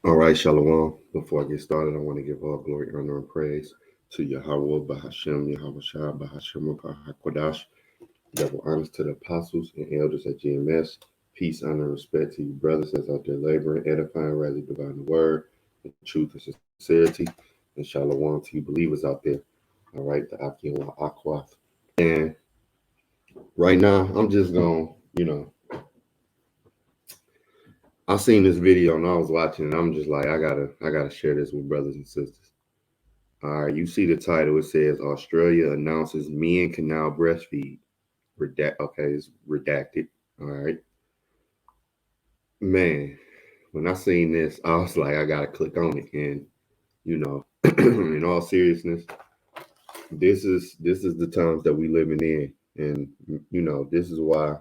All right, Shalom. Before I get started, I want to give all glory, honor, and praise to Yahweh, Bahashem, Yahweh Shah, Bahashem, Bahakwadash. Double honors to the apostles and elders at GMS. Peace, honor, and respect to you, brothers, as out there laboring, edifying, rightly dividing the word, in truth and sincerity. And Shalom to you, believers out there. All right, the Akim Aquath. And right now, I'm just going, I seen this video and I was watching, and I'm just like, I gotta share this with brothers and sisters. All right, you see the title. It says Australia announces men can now breastfeed. Okay, it's redacted. All right, man. When I seen this, I was like, I gotta click on it. And in all seriousness, this is the times that we living in, and this is why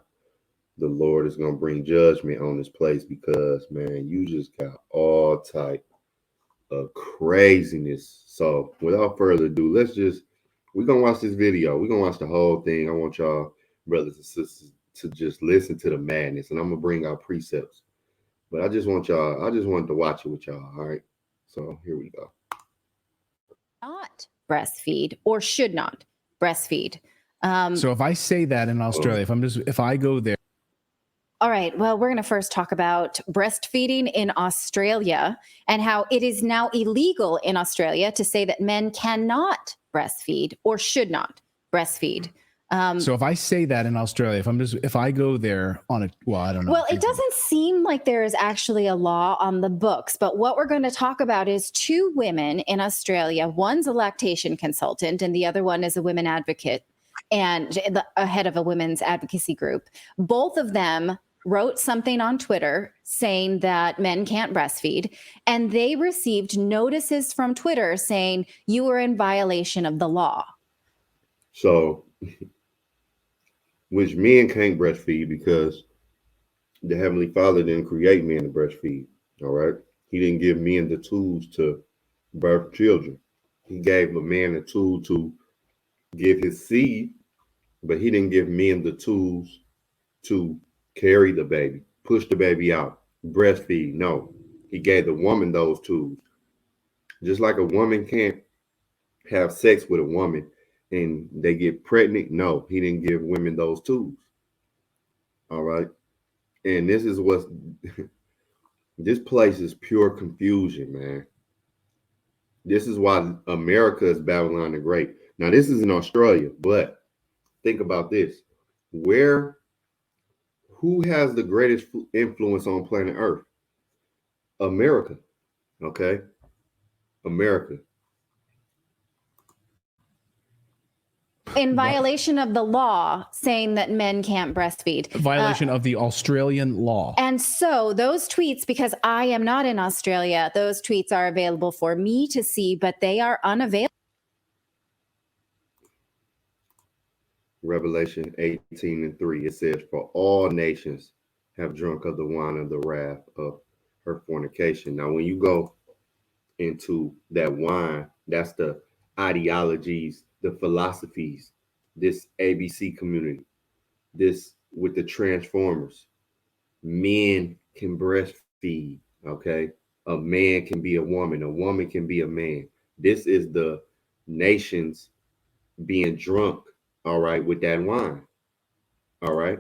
the Lord is gonna bring judgment on this place because man, you just got all type of craziness. So without further ado, we're gonna watch this video. We're gonna watch the whole thing. I want y'all, brothers and sisters, to just listen to the madness. And I'm gonna bring out precepts. But I just wanted to watch it with y'all. All right. So here we go. Not breastfeed or should not breastfeed. So if I say that in Australia, if I go there. All right. Well, we're going to first talk about breastfeeding in Australia and how it is now illegal in Australia to say that men cannot breastfeed or should not breastfeed. So if I say that in Australia, if I go there on a, well, I don't know. Well, it doesn't seem like there is actually a law on the books, but what we're going to talk about is two women in Australia. One's a lactation consultant and the other one is a women advocate and a head of a women's advocacy group. Both of them wrote something on Twitter saying that men can't breastfeed, and they received notices from Twitter saying you were in violation of the law. So, which men can't breastfeed because the Heavenly Father didn't create men to breastfeed. All right. He didn't give men the tools to birth children. He gave a man a tool to give his seed, but he didn't give men the tools to carry the baby, push the baby out, breastfeed. No, he gave the woman those tools. Just like a woman can't have sex with a woman and they get pregnant. No, he didn't give women those tools. All right. And this is what's this place is pure confusion, man. This is why America is Babylon the Great. Now, this is in Australia, but think about this. Who has the greatest influence on planet Earth? America. Okay. America. In violation of the law, saying that men can't breastfeed. A violation of the Australian law. And so those tweets, because I am not in Australia, those tweets are available for me to see, but they are unavailable. Revelation 18:3, it says, for all nations have drunk of the wine of the wrath of her fornication. Now, when you go into that wine, that's the ideologies, the philosophies, this ABC community, this with the transformers. Men can breastfeed, okay? A man can be a woman can be a man. This is the nations being drunk, all right, with that wine, all right?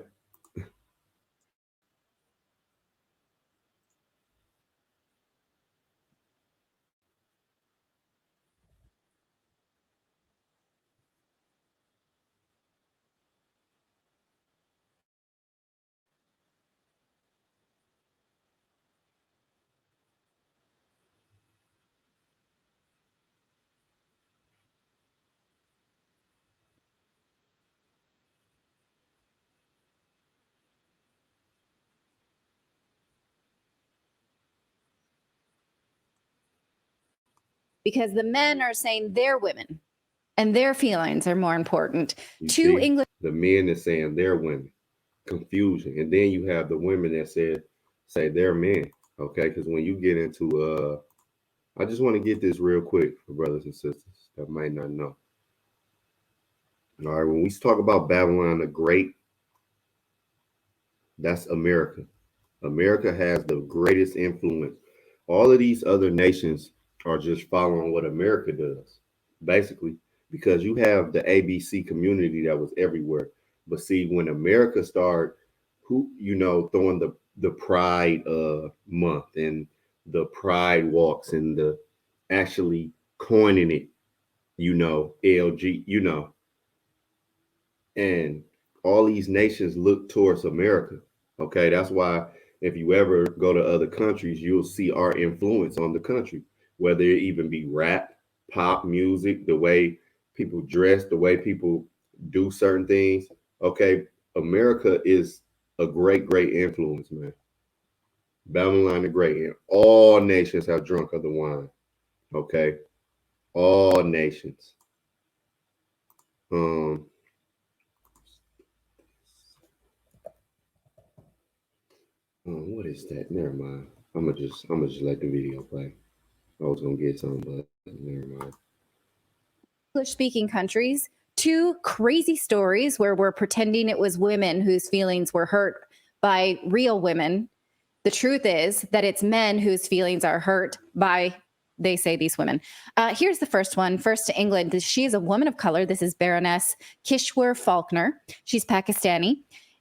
Because the men are saying they're women and their feelings are more important. The men are saying they're women. Confusion. And then you have the women that say they're men. Okay. Because when you get into I just want to get this real quick for brothers and sisters that might not know. All right, when we talk about Babylon the Great, that's America. America has the greatest influence All of these other nations are just following what America does, basically, because you have the ABC community that was everywhere. But see, when America started, throwing the Pride month and the Pride walks and the actually coining it, LG, and all these nations look towards America. Okay, that's why if you ever go to other countries, you'll see our influence on the country, whether it even be rap, pop music, the way people dress, the way people do certain things. Okay, America is a great, great influence, man. Babylon the Great, and all nations have drunk of the wine. Okay, all nations. Um, what is that? Never mind. I'm gonna just let the video play. I was gonna get some, but never mind. English speaking countries, two crazy stories where we're pretending it was women whose feelings were hurt by real women. The truth is that it's men whose feelings are hurt by, they say, these women. Here's the first one. First to England. She is a woman of color. This is Baroness Kishwar Faulkner. She's Pakistani.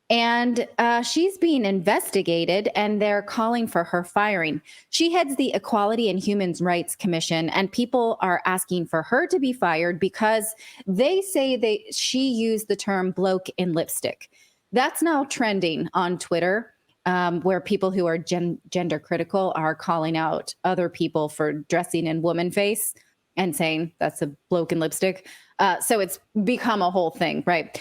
And she's being investigated, and they're calling for her firing. She heads the Equality and Human Rights Commission, and people are asking for her to be fired because they say she used the term bloke in lipstick. That's now trending on Twitter, where people who are gender critical are calling out other people for dressing in woman face and saying that's a bloke in lipstick. So it's become a whole thing, right?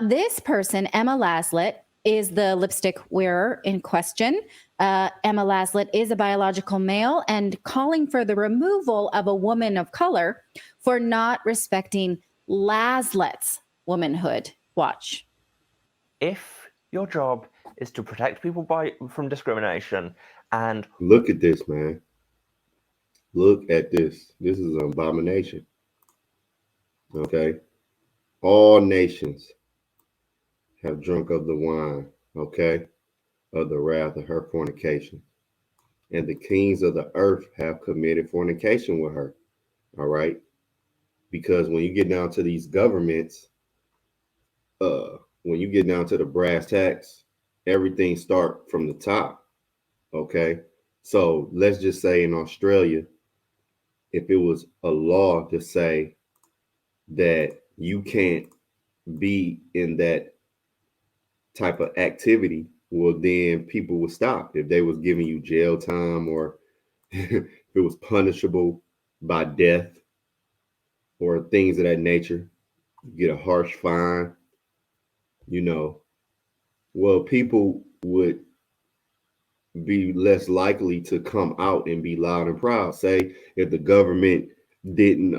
This person, Emma Laslett, is the lipstick wearer in question. Emma Laslett is a biological male and calling for the removal of a woman of color for not respecting Laslett's womanhood. Watch. If your job is to protect people from discrimination and... Look at this, man. Look at this. This is an abomination. Okay? All nations have drunk of the wine, okay, of the wrath of her fornication. And the kings of the earth have committed fornication with her. All right? Because when you get down to these governments, when you get down to the brass tacks, everything start from the top. Okay? So let's just say in Australia, if it was a law to say that you can't be in that type of activity, well, then people would stop. If they was giving you jail time, or if it was punishable by death or things of that nature, you get a harsh fine, well, people would be less likely to come out and be loud and proud. Say if the government didn't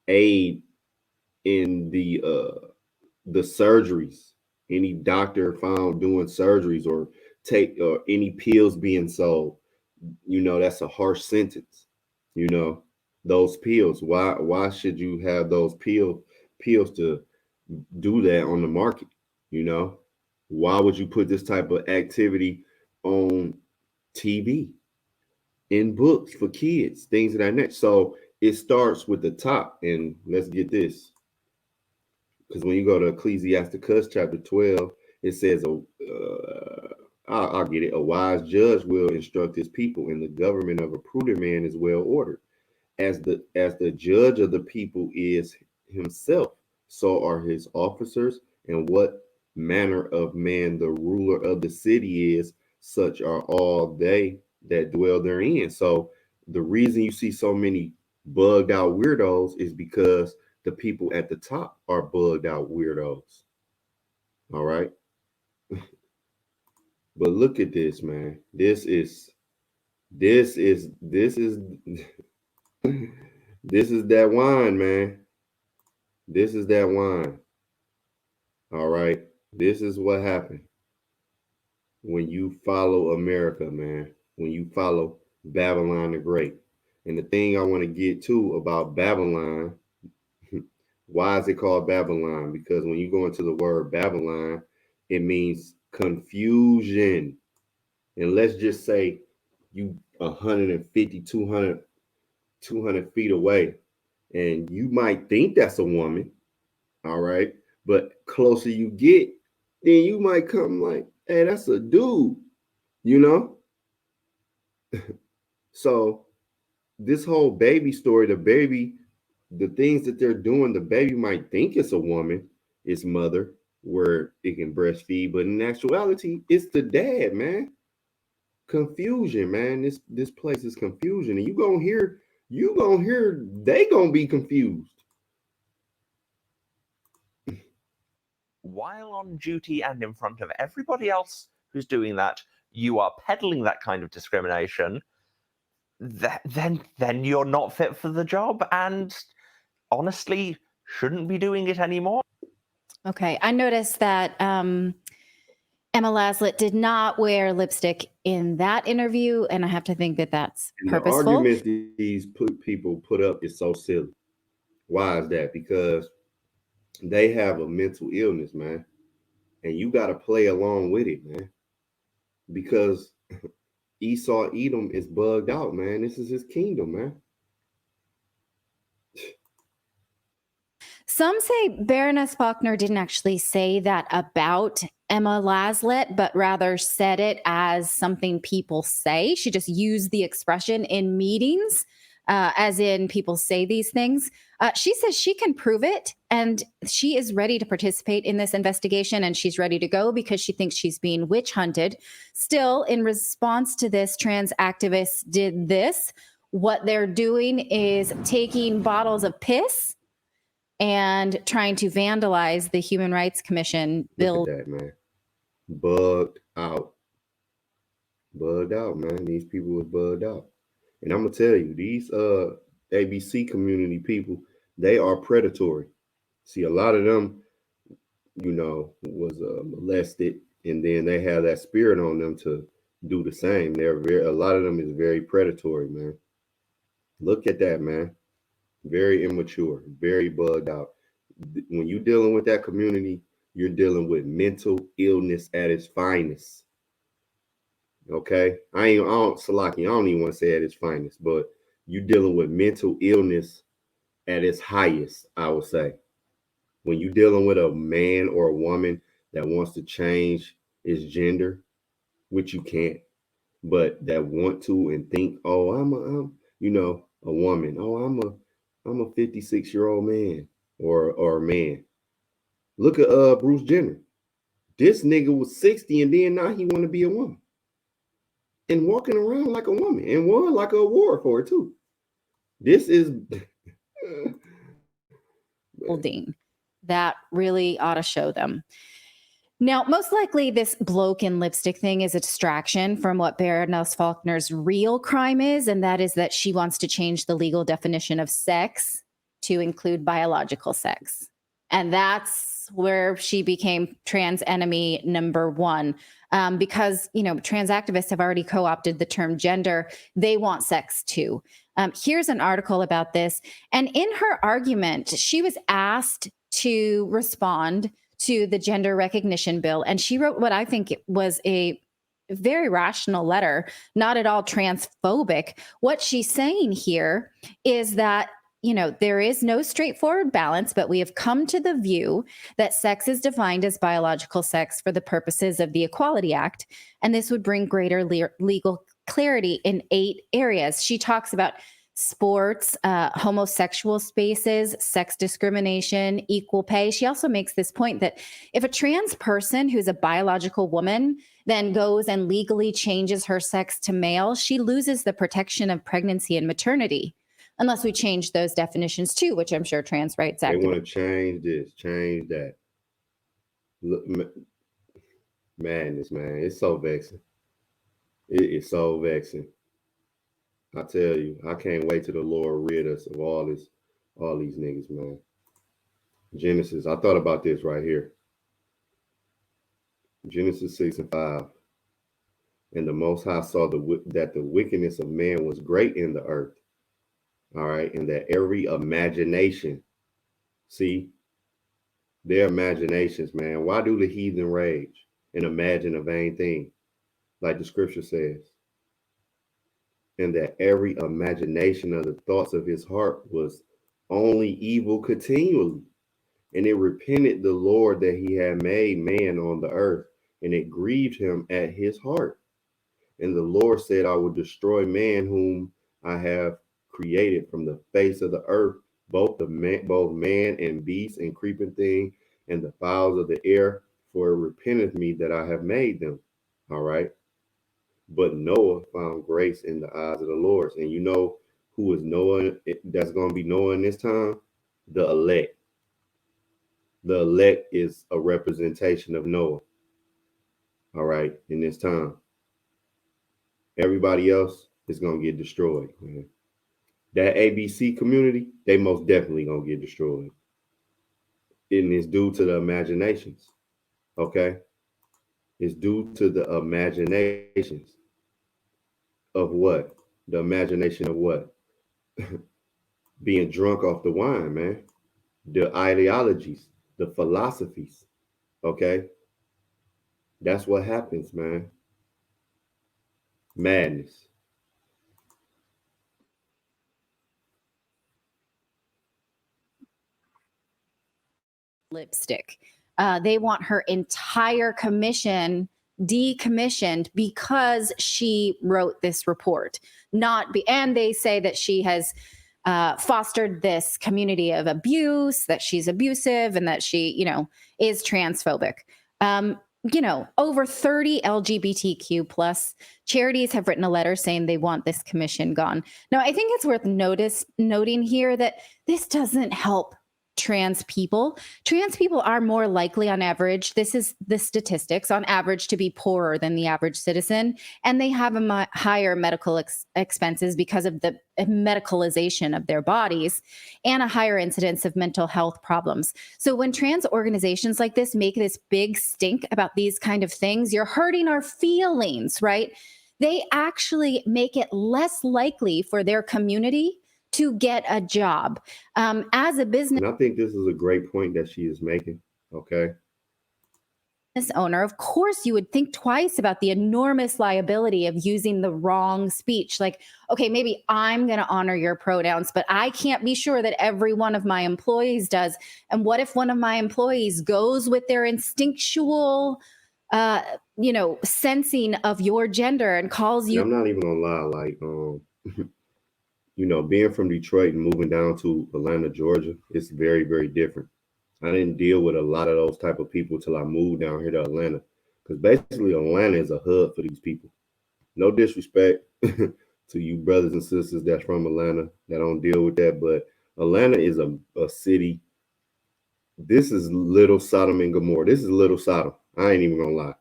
aid in the surgeries, any doctor found doing surgeries or take any pills being sold, that's a harsh sentence. Those pills, why should you have those pills to do that on the market? Why would you put this type of activity on TV, in books for kids, things of that nature? So it starts with the top. And let's get this, because when you go to Ecclesiasticus chapter 12, it says, I'll get it. A wise judge will instruct his people, and the government of a prudent man is well ordered. As the judge of the people is himself, so are his officers, and what manner of man the ruler of the city is, such are all they that dwell therein. So the reason you see so many bugged out weirdos is because the people at the top are bugged out weirdos. All right. But look at this, man. This is this is that wine, man. This is that wine. All right. This is what happened when you follow America, man. When you follow Babylon the Great. And the thing I want to get to about Babylon, why is it called Babylon? Because when you go into the word Babylon, it means confusion. And let's just say you 150, 200 feet away, and you might think that's a woman, all right? But closer you get, then you might come like, hey, that's a dude, you know? So this whole baby story, the things that they're doing, the baby might think it's a woman, its mother, where it can breastfeed, but in actuality, it's the dad, man. Confusion, man. This place is confusion, and you gonna hear they gonna be confused. While on duty and in front of everybody else who's doing that, you are peddling that kind of discrimination. Then you're not fit for the job, and honestly, shouldn't be doing it anymore. Okay. I noticed that Emma Laslett did not wear lipstick in that interview, and I have to think that that's And the purposeful. argument these people put up is so silly. Why is that? Because they have a mental illness, man, and you got to play along with it, man. Because Esau Edom is bugged out, man. This is his kingdom, man. Some say Baroness Faulkner didn't actually say that about Emma Laslett, but rather said it as something people say. She just used the expression in meetings, as in people say these things. She says she can prove it, and she is ready to participate in this investigation, and she's ready to go because she thinks she's being witch hunted. Still, in response to this, trans activists did this. What they're doing is taking bottles of piss and trying to vandalize the Human Rights Commission bill. Look at that, man. Bugged out. Bugged out, man. These people was bugged out. And I'm gonna tell you, these ABC community people, they are predatory. See, a lot of them, was molested, and then they have that spirit on them to do the same. A lot of them is very predatory, man. Look at that, man. Very immature, very bugged out. When you're dealing with that community, you're dealing with mental illness at its finest. Okay, I don't, Salaki, I don't even want to say at its finest, but you're dealing with mental illness at its highest, I would say. When you're dealing with a man or a woman that wants to change its gender, which you can't, but that want to and think, oh, I'm a woman. Oh, I'm a 56-year-old man or a man. Look at Bruce Jenner. This nigga was 60 and then now he want to be a woman. And walking around like a woman and won like a award for it too. This is Holding. That really ought to show them. Now, most likely this bloke in lipstick thing is a distraction from what Baroness Faulkner's real crime is, and that is that she wants to change the legal definition of sex to include biological sex. And that's where she became trans enemy number one. Because, trans activists have already co-opted the term gender. They want sex too. Here's an article about this. And in her argument, she was asked to respond to the gender recognition bill. And she wrote what I think was a very rational letter, not at all transphobic. What she's saying here is that, there is no straightforward balance, but we have come to the view that sex is defined as biological sex for the purposes of the Equality Act. And this would bring greater legal clarity in 8 areas. She talks about sports, homosexual spaces, sex discrimination, equal pay. She also makes this point that if a trans person who's a biological woman then goes and legally changes her sex to male, she loses the protection of pregnancy and maternity, unless we change those definitions too, which I'm sure trans rights they activists want to change this, change that. Look, madness, man. It's so vexing. It is so vexing. I tell you, I can't wait till the Lord rid us of all these niggas, man. Genesis, I thought about this right here. Genesis 6:5. And the Most High saw that the wickedness of man was great in the earth. All right. And that every imagination, see, their imaginations, man. Why do the heathen rage and imagine a vain thing? Like the scripture says. and that every imagination of the thoughts of his heart was only evil continually. And it repented the Lord that he had made man on the earth, and it grieved him at his heart. And the Lord said, I will destroy man whom I have created from the face of the earth, both man and beast and creeping thing and the fowls of the air, for it repenteth me that I have made them. All right. But Noah found grace in the eyes of the Lord. And you know who is Noah that's going to be Noah in this time? The elect. The elect is a representation of Noah. All right. In this time, everybody else is going to get destroyed, man. That ABC community, they most definitely gonna get destroyed. And it's due to the imaginations. Okay? It's due to the imaginations of what? The imagination of what? Being drunk off the wine, man. The ideologies, the philosophies. Okay? That's what happens, man. Madness. Lipstick. They want her entire commission decommissioned because she wrote this report. And they say that she has fostered this community of abuse, that she's abusive, and that she, is transphobic. Over 30 LGBTQ plus charities have written a letter saying they want this commission gone. Now, I think it's worth noting here that this doesn't help trans people. Trans people are more likely on average, this is the statistics, on average to be poorer than the average citizen, and they have higher medical expenses because of the medicalization of their bodies and a higher incidence of mental health problems. So when trans organizations like this make this big stink about these kind of things, you're hurting our feelings, right? They actually make it less likely for their community to get a job. As a business And I think this is a great point that she is making. Okay. owner, of course, you would think twice about the enormous liability of using the wrong speech. Like, okay, maybe I'm going to honor your pronouns, but I can't be sure that every one of my employees does. And what if one of my employees goes with their instinctual, sensing of your gender and calls And you? I'm not even gonna lie, like being from Detroit and moving down to Atlanta, Georgia, it's very, very different. I didn't deal with a lot of those type of people till I moved down here to Atlanta, because basically Atlanta is a hub for these people. No disrespect to you brothers and sisters that's from Atlanta that don't deal with that, but Atlanta is a city. This is little Sodom and Gomorrah. This is little Sodom. I ain't even gonna lie.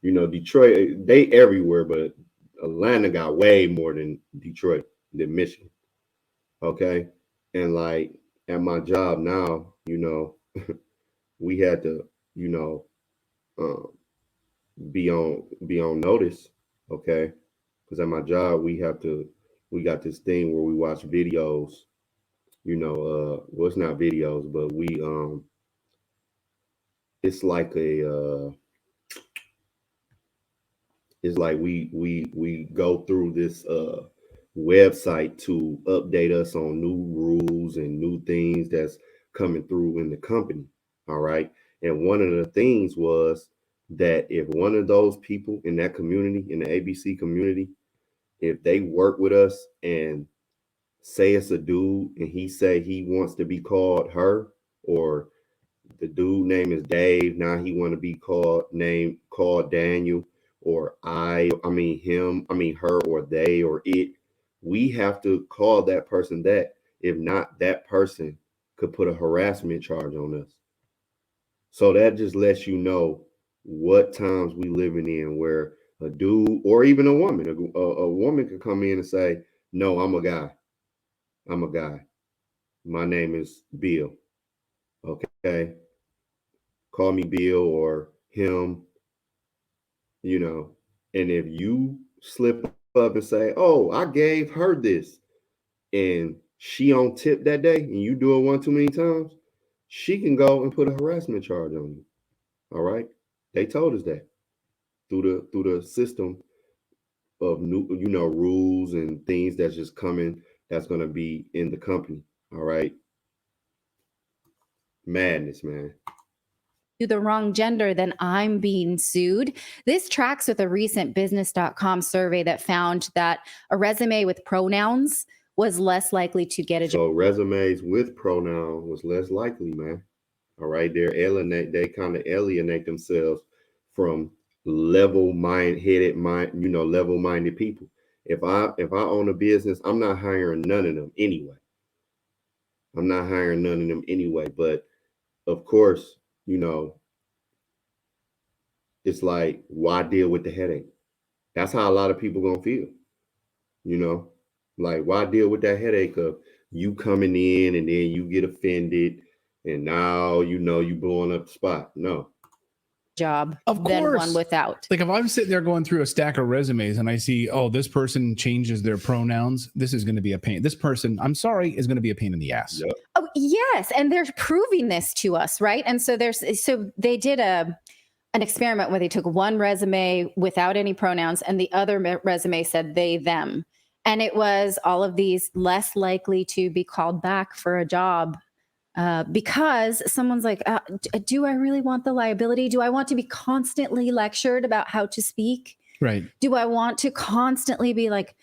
Detroit, they everywhere, but Atlanta got way more than Detroit, than Michigan. Okay. And like at my job now, we had to, you know, um, be on notice. Okay. Because at my job, we got this thing where we watch videos, well, it's not videos, but it's like it's like we go through this website to update us on new rules and new things that's coming through in the company. All right. And one of the things was that if one of those people in that community, in the ABC community, if they work with us and say it's a dude and he say he wants to be called her, or the dude name is Dave. Now he want to be called Daniel, or I mean him, I mean her, or they, or it. We have to call that person that. If not, that person could put a harassment charge on us. So that just lets you know what times we living in, where a dude or even a woman, a woman could come in and say, "No, I'm a guy. I'm a guy. My name is Bill. Okay, call me Bill or him, you know." And if you slip up and say, "Oh, I gave her this," and she on tip that day, and you do it one too many times, she can go and put a harassment charge on you. All right, they told us that through the system. new, rules and things that's just coming, that's going to be in the company. All right. Madness, man. The wrong gender, then I'm being sued. This tracks with a recent business.com survey that found that a resume with pronouns was less likely to get a job. So resumes with pronoun was less likely, man. All right. They kind of alienate themselves from level-minded people. If I own a business, I'm not hiring none of them anyway. But of course, it's like, why deal with the headache? That's how a lot of people gonna feel, you know. Like, why deal with that headache of you coming in and then you get offended and now you blowing up the spot? No. Job Of than one course. without. Like if I'm sitting there going through a stack of resumes and I see, oh, this person changes their pronouns, this is going to be a pain. This person, I'm sorry, is going to be a pain in the ass. Yep. Oh, yes, and they're proving this to us, right? And so they did an experiment where they took one resume without any pronouns and the other resume said they, them. And it was all of these less likely to be called back for a job because someone's like, do I really want the liability? Do I want to be constantly lectured about how to speak? Right. Do I want to constantly be like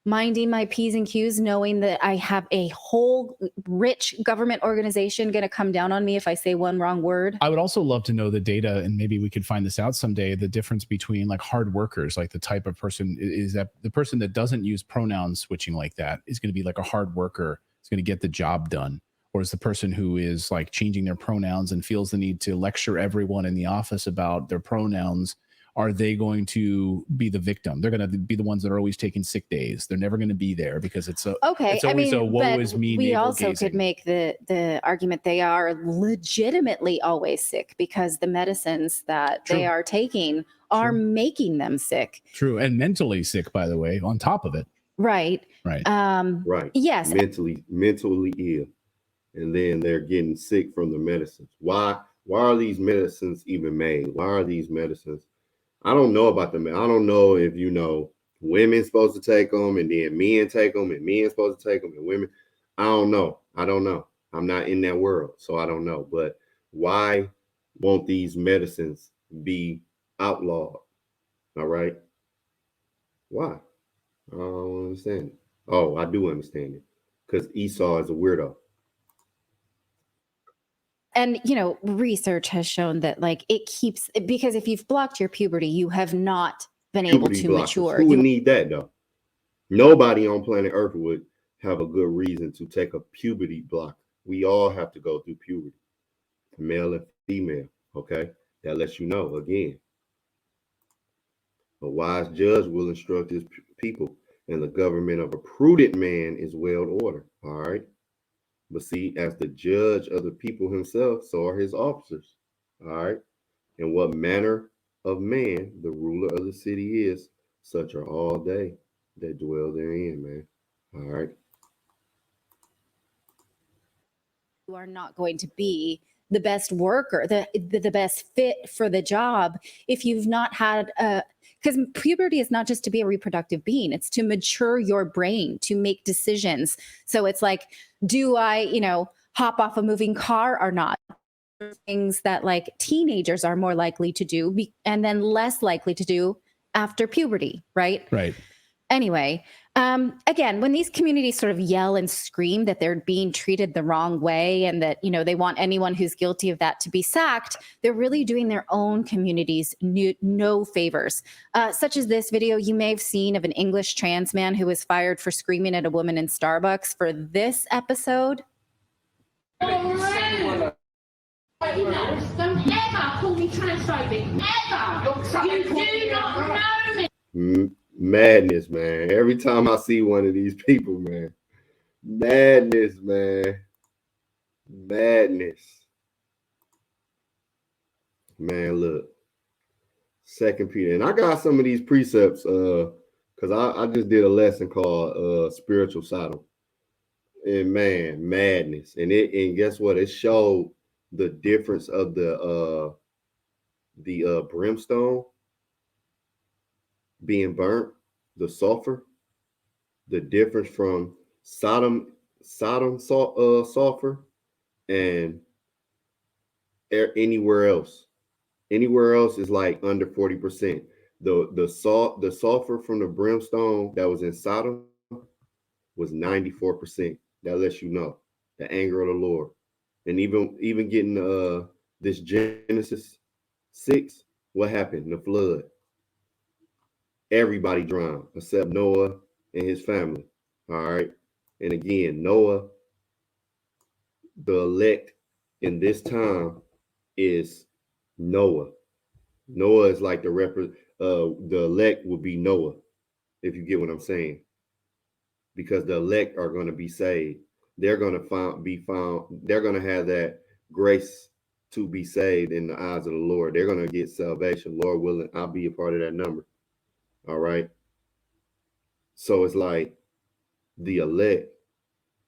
minding my P's and Q's, knowing that I have a whole rich government organization going to come down on me if I say one wrong word? I would also love to know the data, and maybe we could find this out someday, the difference between like hard workers, like the type of person is that the person that doesn't use pronoun switching like that is going to be like a hard worker, is going to get the job done. Or is the person who is like changing their pronouns and feels the need to lecture everyone in the office about their pronouns, are they going to be the victim? They're going to be the ones that are always taking sick days. They're never going to be there because it's always a woe is me. We also could make the argument they are legitimately always sick because the medicines that they are taking are making them sick. True. And mentally sick, by the way, on top of it. Right. Right. Right. Yes. Mentally ill. And then they're getting sick from the medicines. Why are these medicines even made? Why are these medicines? I don't know about them. I don't know if women supposed to take them and then men take them and men supposed to take them and women. I don't know. I'm not in that world, so I don't know. But why won't these medicines be outlawed? All right. Why? I don't understand it. Oh, I do understand it. Because Esau is a weirdo. And, research has shown that it keeps, because if you've blocked your puberty, you have not been able to mature. Who would need that though? Nobody on planet Earth would have a good reason to take a puberty block. We all have to go through puberty, male and female. Okay. That lets you know again. A wise judge will instruct his people, and the government of a prudent man is well ordered. All right. But see, as the judge of the people himself, so are his officers. All right. And what manner of man the ruler of the city is, such are all they that dwell therein, man. All right. You are not going to be the best worker, the best fit for the job if you've not had because puberty is not just to be a reproductive being, it's to mature your brain, to make decisions. So it's like, do I, hop off a moving car or not? Things that teenagers are more likely to do and then less likely to do after puberty, right? Right. Anyway, again, when these communities sort of yell and scream that they're being treated the wrong way and that, they want anyone who's guilty of that to be sacked, they're really doing their own communities no favors. Such as this video you may have seen of an English trans man who was fired for screaming at a woman in Starbucks for this episode. Don't ever call me transphobic, ever. You do not know me. Madness, man. Every time I see one of these people, man. Madness, man. Madness. Man, look. 2 Peter. And I got some of these precepts because I just did a lesson called Spiritual Sodom. And man, madness. And guess what? It showed the difference of the brimstone being burnt the sulfur, the difference from Sodom sulfur and anywhere else. Anywhere else is like under 40%. The sulfur from the brimstone that was in Sodom was 94%. That lets you know the anger of the Lord. And even getting this Genesis 6, what happened? The flood. Everybody drowned except Noah and his family. All right. And again, Noah, the elect in this time is Noah. Noah is like the elect will be Noah, if you get what I'm saying. Because the elect are going to be saved. They're going to be found, they're going to have that grace to be saved in the eyes of the Lord. They're going to get salvation. Lord willing, I'll be a part of that number. All right. So it's like the elect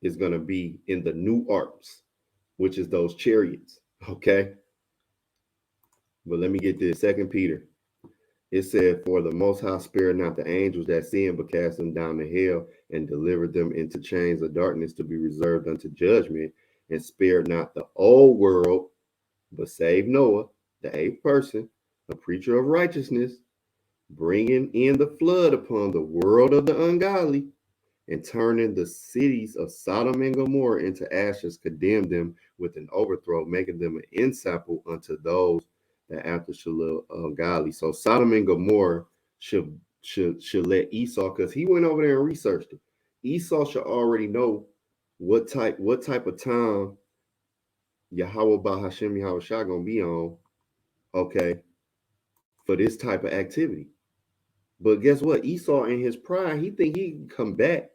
is going to be in the new arks, which is those chariots. Okay. But let me get this. 2 Peter. It said, for the Most High spared not the angels that sinned, but cast them down to hell and delivered them into chains of darkness to be reserved unto judgment, and spared not the old world, but saved Noah, the eighth person, a preacher of righteousness, bringing in the flood upon the world of the ungodly, and turning the cities of Sodom and Gomorrah into ashes, condemned them with an overthrow, making them an ensample unto those that after shall live ungodly. So Sodom and Gomorrah should let Esau, because he went over there and researched it. Esau should already know what type of time Yahweh Bahashem Yahweh Shah gonna be on, okay, for this type of activity. But guess what? Esau in his pride, he think he can come back.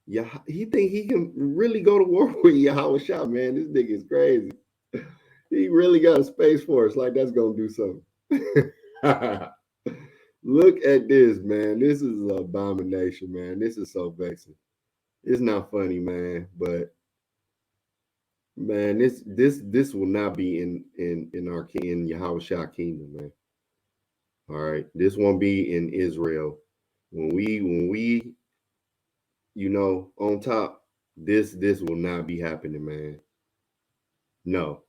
Yeah, he think he can really go to war with Yahweh Shah, man. This nigga is crazy. He really got a space force like that's gonna do something. Look at this, man. This is an abomination, man. This is so vexing. It's not funny, man, but man, this will not be in our in Yahweh Shah kingdom, man. All right, this won't be in Israel. When we on top, this will not be happening, man. No.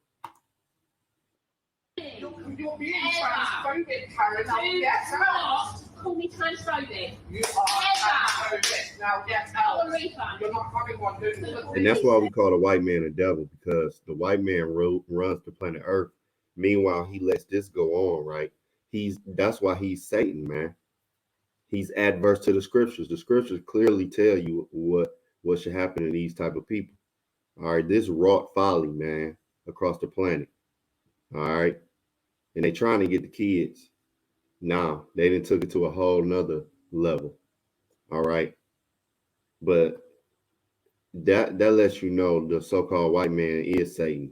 You're being transphobic, Karen. Now get out. Call me transphobic. You are transphobic. Now get out. You're not having one, do you? And that's why we call the white man a devil, because the white man runs the planet Earth. Meanwhile, he lets this go on, right? That's why he's Satan, man. He's adverse to the scriptures. The scriptures clearly tell you what should happen to these type of people. All right, this wrought folly, man, across the planet. All right. And they trying to get the kids. Nah, they didn't took it to a whole nother level. All right. But that lets you know the so-called white man is Satan,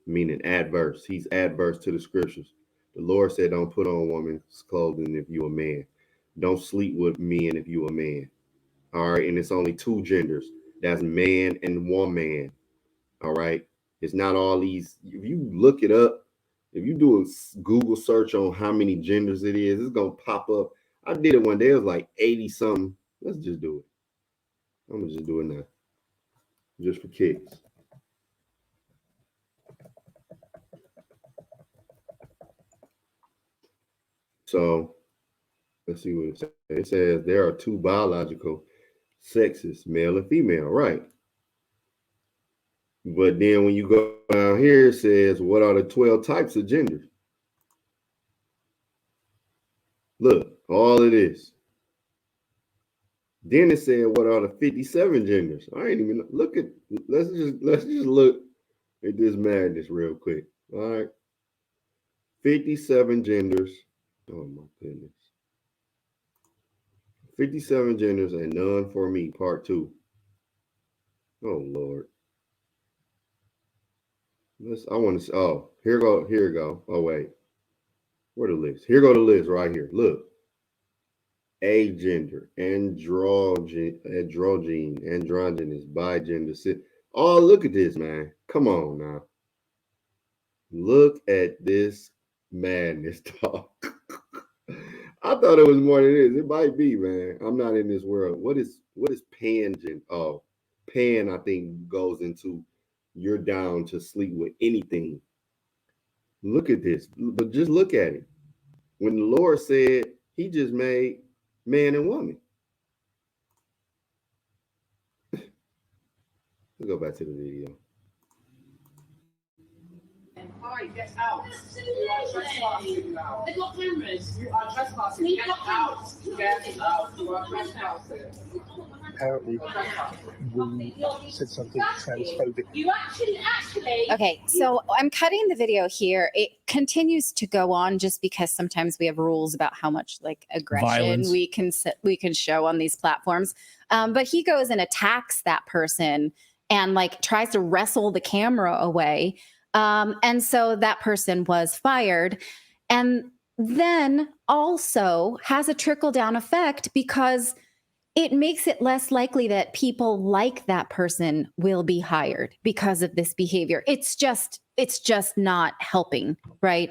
meaning adverse. He's adverse to the scriptures. The Lord said, don't put on woman's clothing if you a man. Don't sleep with men if you a man. All right. And it's only two genders. That's man and woman. All right. It's not all these. If you look it up, if you do a Google search on how many genders it is, it's going to pop up. I did it one day. It was like 80 something. Let's just do it. I'm going to just do it now. Just for kicks. So let's see what it says. It says there are two biological sexes, male and female, right? But then when you go down here, it says, what are the 12 types of genders? Look, all of this. Then it said, what are the 57 genders? I ain't even look at, let's just look at this madness real quick. All right. 57 genders. Oh my goodness. 57 genders and none for me, part 2. Oh Lord. I want to, oh, here we go. Oh wait. Where the list? Here go the list right here. Look. Agender, androgynous, bigender. Oh, look at this, man. Come on now. Look at this madness, dog. I thought it was more than this. It might be, man. I'm not in this world. What is pangent? Oh, pan, I think goes into you're down to sleep with anything. Look at this. But just look at it. When the Lord said he just made man and woman. Let's go back to the video. Hi, get out. You are trespassing now. They've got cameras. You are trespassing. Get out. Get out. You are trespassing. Apparently, we said something transphobic. You actually. Okay, so I'm cutting the video here. It continues to go on just because sometimes we have rules about how much like aggression Violence. we can show on these platforms. But he goes and attacks that person and like tries to wrestle the camera away. And so that person was fired. And then also has a trickle down effect because it makes it less likely that people like that person will be hired because of this behavior. It's just not helping, right?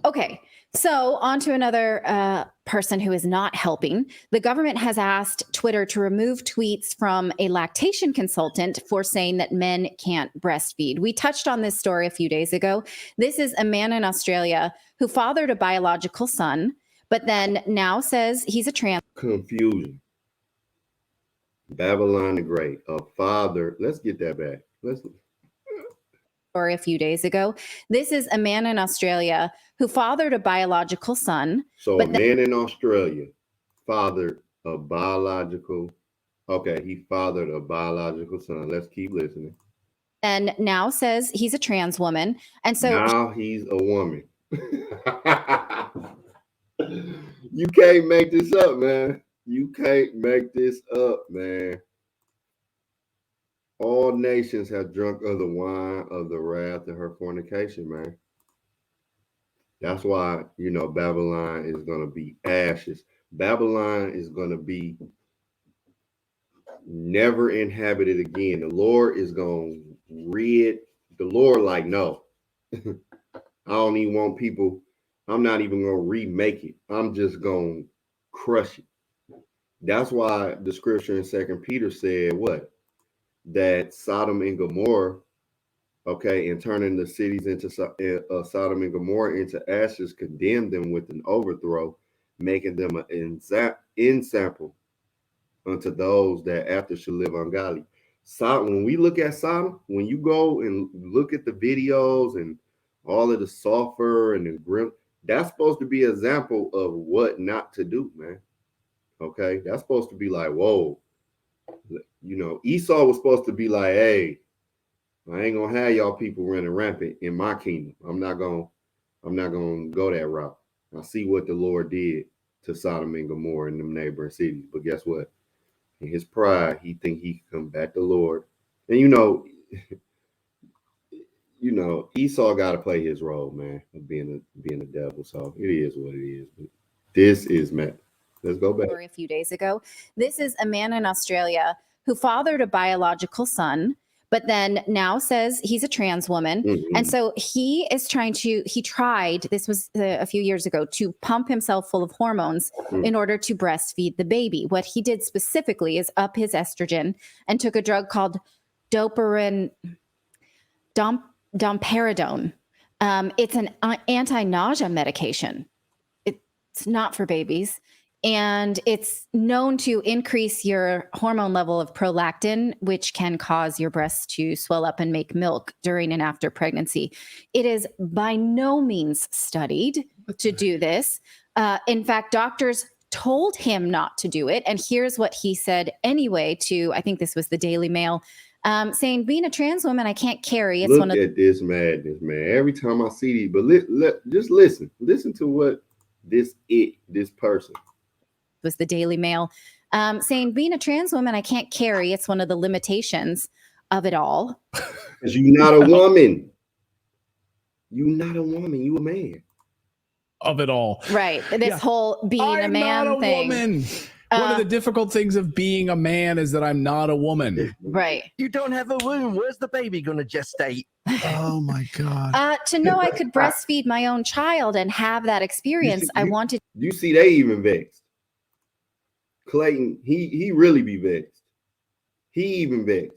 Okay. So on to another person who is not helping. The government has asked Twitter to remove tweets from a lactation consultant for saying that men can't breastfeed. We touched on this story a few days ago. This is a man in Australia who fathered a biological son, but then now says he's a trans. Confusion. Babylon the Great. A father. Let's get that back. Story a few days ago. This is a man in Australia who fathered a biological son. So a man in Australia fathered a biological. Okay, he fathered a biological son. Let's keep listening. And now says he's a trans woman. And so now he's a woman. You can't make this up, man. You can't make this up, man. All nations have drunk of the wine of the wrath of her fornication, man. That's why, Babylon is going to be ashes. Babylon is going to be never inhabited again. The Lord is going to rid the Lord like, no. I don't even want people. I'm not even going to remake it. I'm just going to crush it. That's why the scripture in 2 Peter said what? That Sodom and Gomorrah, okay, and turning the cities into Sodom and Gomorrah into ashes, condemned them with an overthrow, making them an ensample unto those that after should live ungodly. So when we look at Sodom, when you go and look at the videos and all of the sulfur and the grim, that's supposed to be an example of what not to do, man. Okay, that's supposed to be like, whoa. Esau was supposed to be like, hey, I ain't gonna have y'all people running rampant in my kingdom. I'm not gonna go that route. I see what the Lord did to Sodom and Gomorrah and them neighboring cities. But guess what? In his pride, he think he can combat the Lord. And Esau got to play his role, man, of being a devil. So it is what it is. But this is Matt. Let's go back. A few days ago. This is a man in Australia who fathered a biological son, but then now says he's a trans woman. Mm-hmm. And so he tried, this was a few years ago, to pump himself full of hormones in order to breastfeed the baby. What he did specifically is up his estrogen and took a drug called domperidone. It's an anti-nausea medication. It's not for babies. And it's known to increase your hormone level of prolactin, which can cause your breasts to swell up and make milk during and after pregnancy. It is by no means studied to do this. In fact, doctors told him not to do it. And here's what he said anyway to, I think this was the Daily Mail, saying, being a trans woman, I can't carry. It's Look at this madness, man. Every time I see these, but just listen to what this person was the Daily Mail, saying, being a trans woman, I can't carry. It's one of the limitations of it all. Because you're not a woman. You're not a woman. You a man. Of it all. Right. This whole being a man not a thing. Woman. One of the difficult things of being a man is that I'm not a woman. Right. You don't have a womb. Where's the baby going to gestate? Oh my God. To know I could breastfeed my own child and have that experience, I wanted. You see, they even vexed. Clayton, he really be vexed. He even vexed.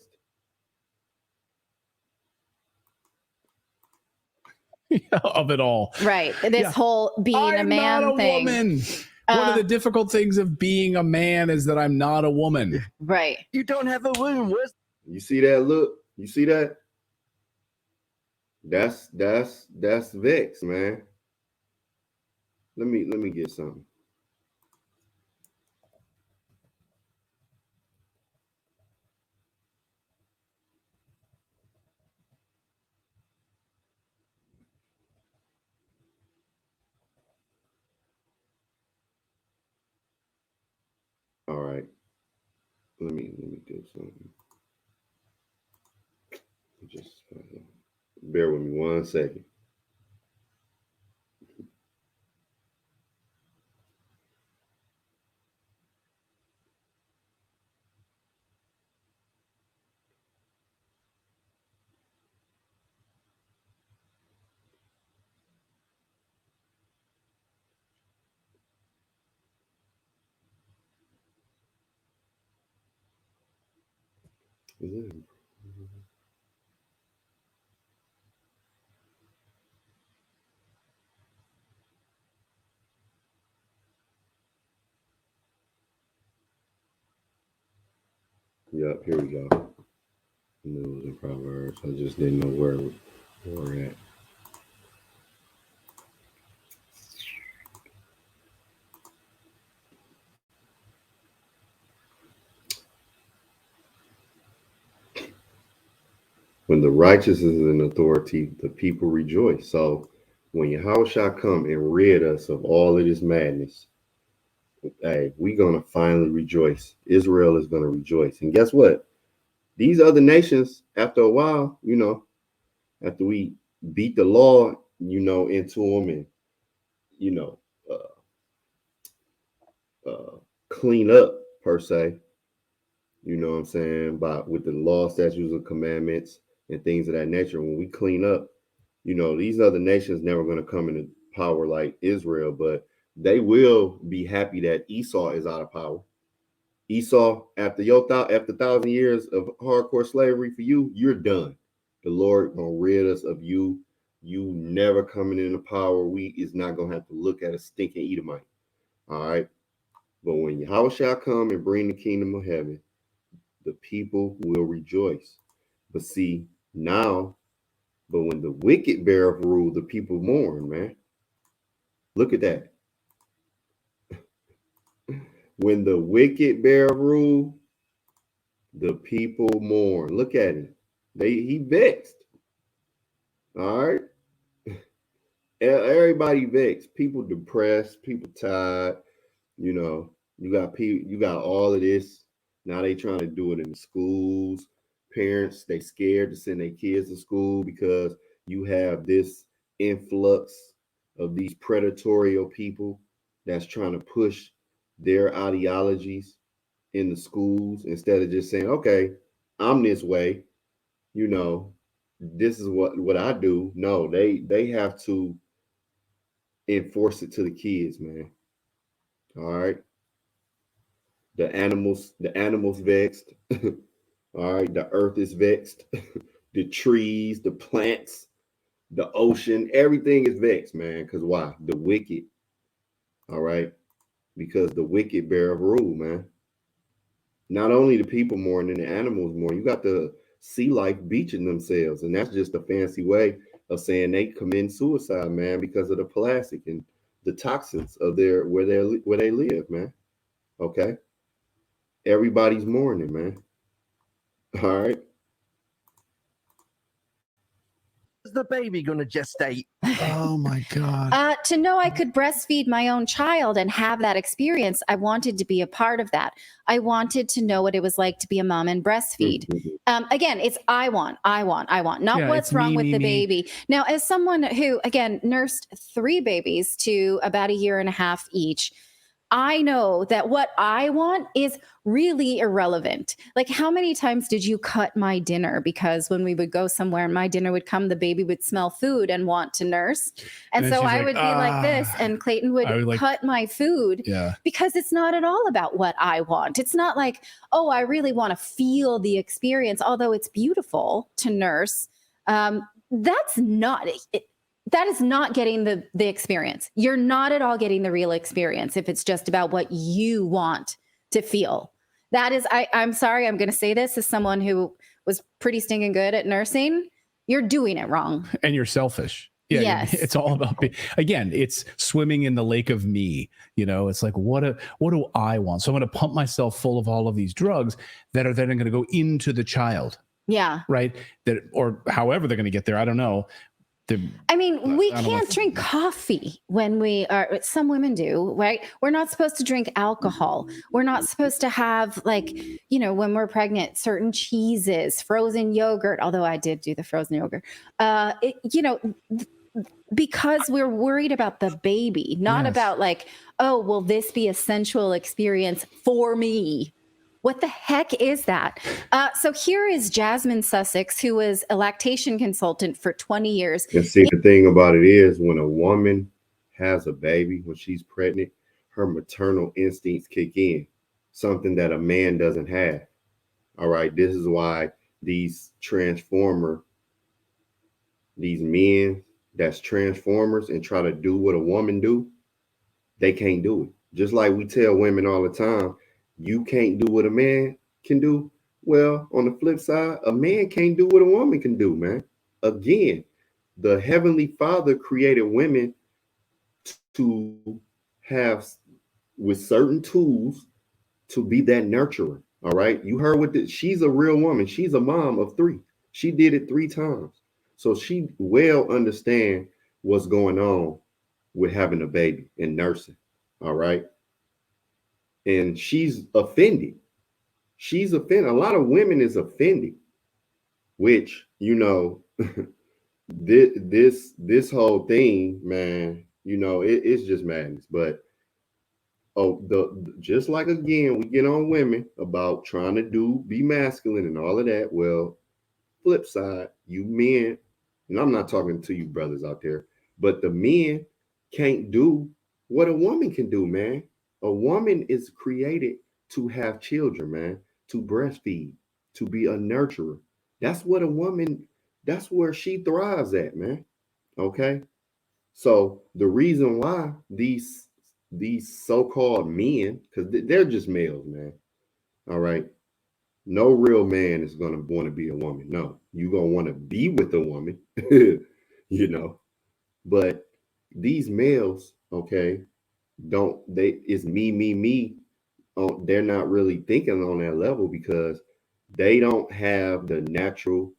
Of it all. Right. This whole being a man not a thing. Woman. One of the difficult things of being a man is that I'm not a woman. Right. You don't have a womb. Where's You see that look? You see that? That's vex, man. Let me get something. All right. Let me do something. Just bear with me 1 second. Yep, here we go. I knew it was in Proverbs. I just didn't know where we're at. When the righteous is in authority, the people rejoice. So when Yahweh shall come and rid us of all of this madness, hey, we're going to finally rejoice. Israel is going to rejoice. And guess what? These other nations, after a while, after we beat the law, into them and, clean up, per se, you know what I'm saying, with the law, statutes, and commandments and things of that nature. When we clean up, these other nations never going to come into power like Israel, but they will be happy that Esau is out of power. Esau, after 1,000 years of hardcore slavery for you, you're done. The Lord gonna rid us of you. You never coming into power. We is not gonna have to look at a stinking Edomite. All right. But when Yahweh shall come and bring the kingdom of heaven, the people will rejoice. But see, now, but when the wicked bear of rule, the people mourn, man. Look at that. When the wicked bear of rule, the people mourn. Look at it. He vexed. All right. Everybody vexed. People depressed. People tired. You got all of this. Now they trying to do it in the schools. Parents, they scared to send their kids to school because you have this influx of these predatory people that's trying to push their ideologies in the schools instead of just saying, okay, I'm this way, this is what I do. No, they have to enforce it to the kids, man. All right. The animals vexed. All right, the earth is vexed. The trees, the plants, the ocean, everything is vexed, man. Because why? The wicked. All right. Because the wicked bear of rule, man. Not only the people mourn and the animals mourn, you got the sea life beaching themselves. And that's just a fancy way of saying they commit suicide, man, because of the plastic and the toxins of where they live, man. Okay. Everybody's mourning, man. All right. Where's the baby going to gestate? Oh my God. To know I could breastfeed my own child and have that experience, I wanted to be a part of that. I wanted to know what it was like to be a mom and breastfeed. Again, it's I want, not what's wrong with the baby. Now, as someone who, again, nursed 3 babies to about 1.5 years each, I know that what I want is really irrelevant. Like, how many times did you cut my dinner? Because when we would go somewhere and my dinner would come, the baby would smell food and want to nurse. And And so she's I like, would be like this, "Ah." and Clayton would I would, like- cut my food Yeah. because it's not at all about what I want. It's not like, oh, I really want to feel the experience, although it's beautiful to nurse. That's not it. That is not getting the experience. You're not at all getting the real experience if it's just about what you want to feel. That is, I'm sorry, I'm going to say this as someone who was pretty stinking good at nursing. You're doing it wrong. And you're selfish. Yeah, Yes. it's all about again, it's swimming in the lake of me. It's like, what do I want? So I'm going to pump myself full of all of these drugs that are then going to go into the child. Yeah. Right. Or however they're going to get there. I don't know. I mean, we can't drink coffee when we are, some women do, right? We're not supposed to drink alcohol. We're not supposed to have, like, when we're pregnant, certain cheeses, frozen yogurt, although I did do the frozen yogurt, because we're worried about the baby, not about like, oh, will this be a sensual experience for me? What the heck is that? So here is Jasmine Sussex, who was a lactation consultant for 20 years. And see, the thing about it is, when a woman has a baby, when she's pregnant, her maternal instincts kick in, something that a man doesn't have. All right. This is why these men that's transformers and try to do what a woman do, they can't do it. Just like we tell women all the time, you can't do what a man can do. Well, on the flip side, a man can't do what a woman can do, man. Again, the Heavenly Father created women to have, with certain tools, to be that nurturer. All right. You heard she's a real woman. She's a mom of 3. She did it 3 times. So she well understand what's going on with having a baby and nursing. All right. And she's offended. She's offended. A lot of women is offended, which, this whole thing, man, it's just madness. But just like, again, we get on women about trying to be masculine and all of that. Well, flip side, you men, and I'm not talking to you brothers out there, but the men can't do what a woman can do, man. A woman is created to have children, man, to breastfeed, to be a nurturer. That's what a woman, that's where she thrives at, man. Okay. So the reason why these so-called men, because they're just males, man. All right. No real man is going to want to be a woman. No, you're going to want to be with a woman, but these males, okay, it's me. They're not really thinking on that level because they don't have the natural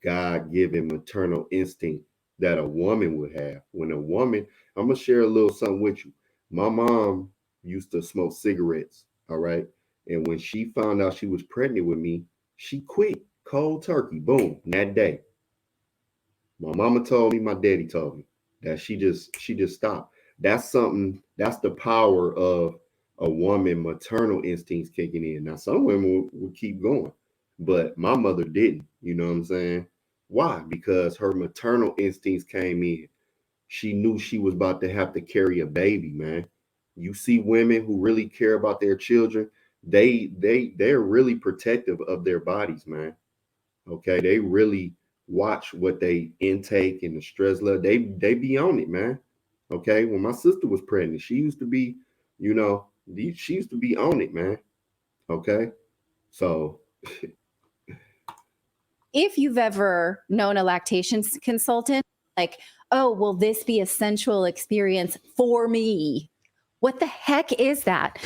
God-given maternal instinct that a woman would have. When a woman, I'm going to share a little something with you. My mom used to smoke cigarettes. All right. And when she found out she was pregnant with me, she quit cold turkey. Boom. That day. My mama told me, my daddy told me that she just stopped. That's the power of a woman maternal instincts kicking in. Now, some women will keep going, but my mother didn't. You know what I'm saying? Why? Because her maternal instincts came in. She knew she was about to have to carry a baby, man. You see women who really care about their children, they're really protective of their bodies, man. Okay, they really watch what they intake and the stress level. They be on it, man. Okay, when my sister was pregnant, she used to be, she used to be on it, man. Okay, so if you've ever known a lactation consultant, like, oh, will this be a sensual experience for me? What the heck is that?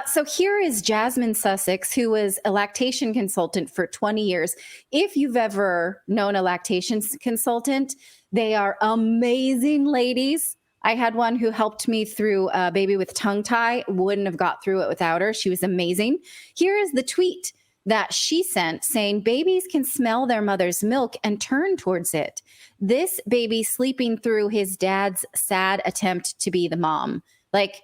So here is Jasmine Sussex, who was a lactation consultant for 20 years. If you've ever known a lactation consultant, they are amazing ladies. I had one who helped me through a baby with tongue tie. Wouldn't have got through it without her. She was amazing. Here is the tweet that she sent saying, babies can smell their mother's milk and turn towards it. This baby sleeping through his dad's sad attempt to be the mom. Like,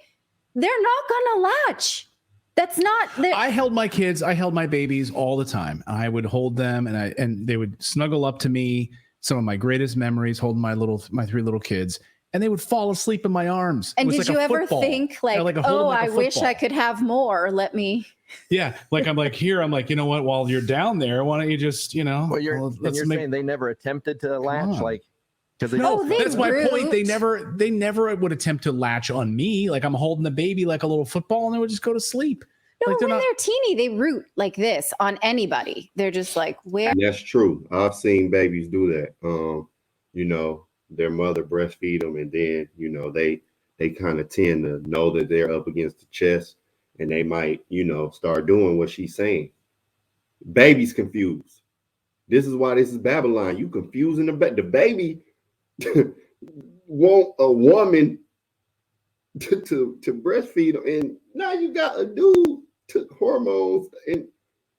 they're not gonna latch. That's not. I held my kids, I held my babies all the time. I would hold them, and they would snuggle up to me. Some of my greatest memories, holding my 3 little kids, and they would fall asleep in my arms. And It was did like you a ever football. think Yeah, like, hold them oh, like a I wish I football. could have more. Let me. Yeah, like I'm like, here, I'm like, you know what? While you're down there, why don't you just, Well, you're saying they never attempted to latch, on. like, because they No, they that's my point. They root. never would attempt to latch on me. Like I'm holding the baby like a little football, and they would just go to sleep. No, Like when they're teeny, they root like this on anybody. They're just like, where? And that's true. I've seen babies do that. You know, their mother breastfeed them, and then you know they kind of tend to know that they're up against the chest, and they might start doing what she's saying. Baby's confused. This is why this is Babylon. You confusing the baby want a woman to breastfeed, and now you got a dude took hormones, and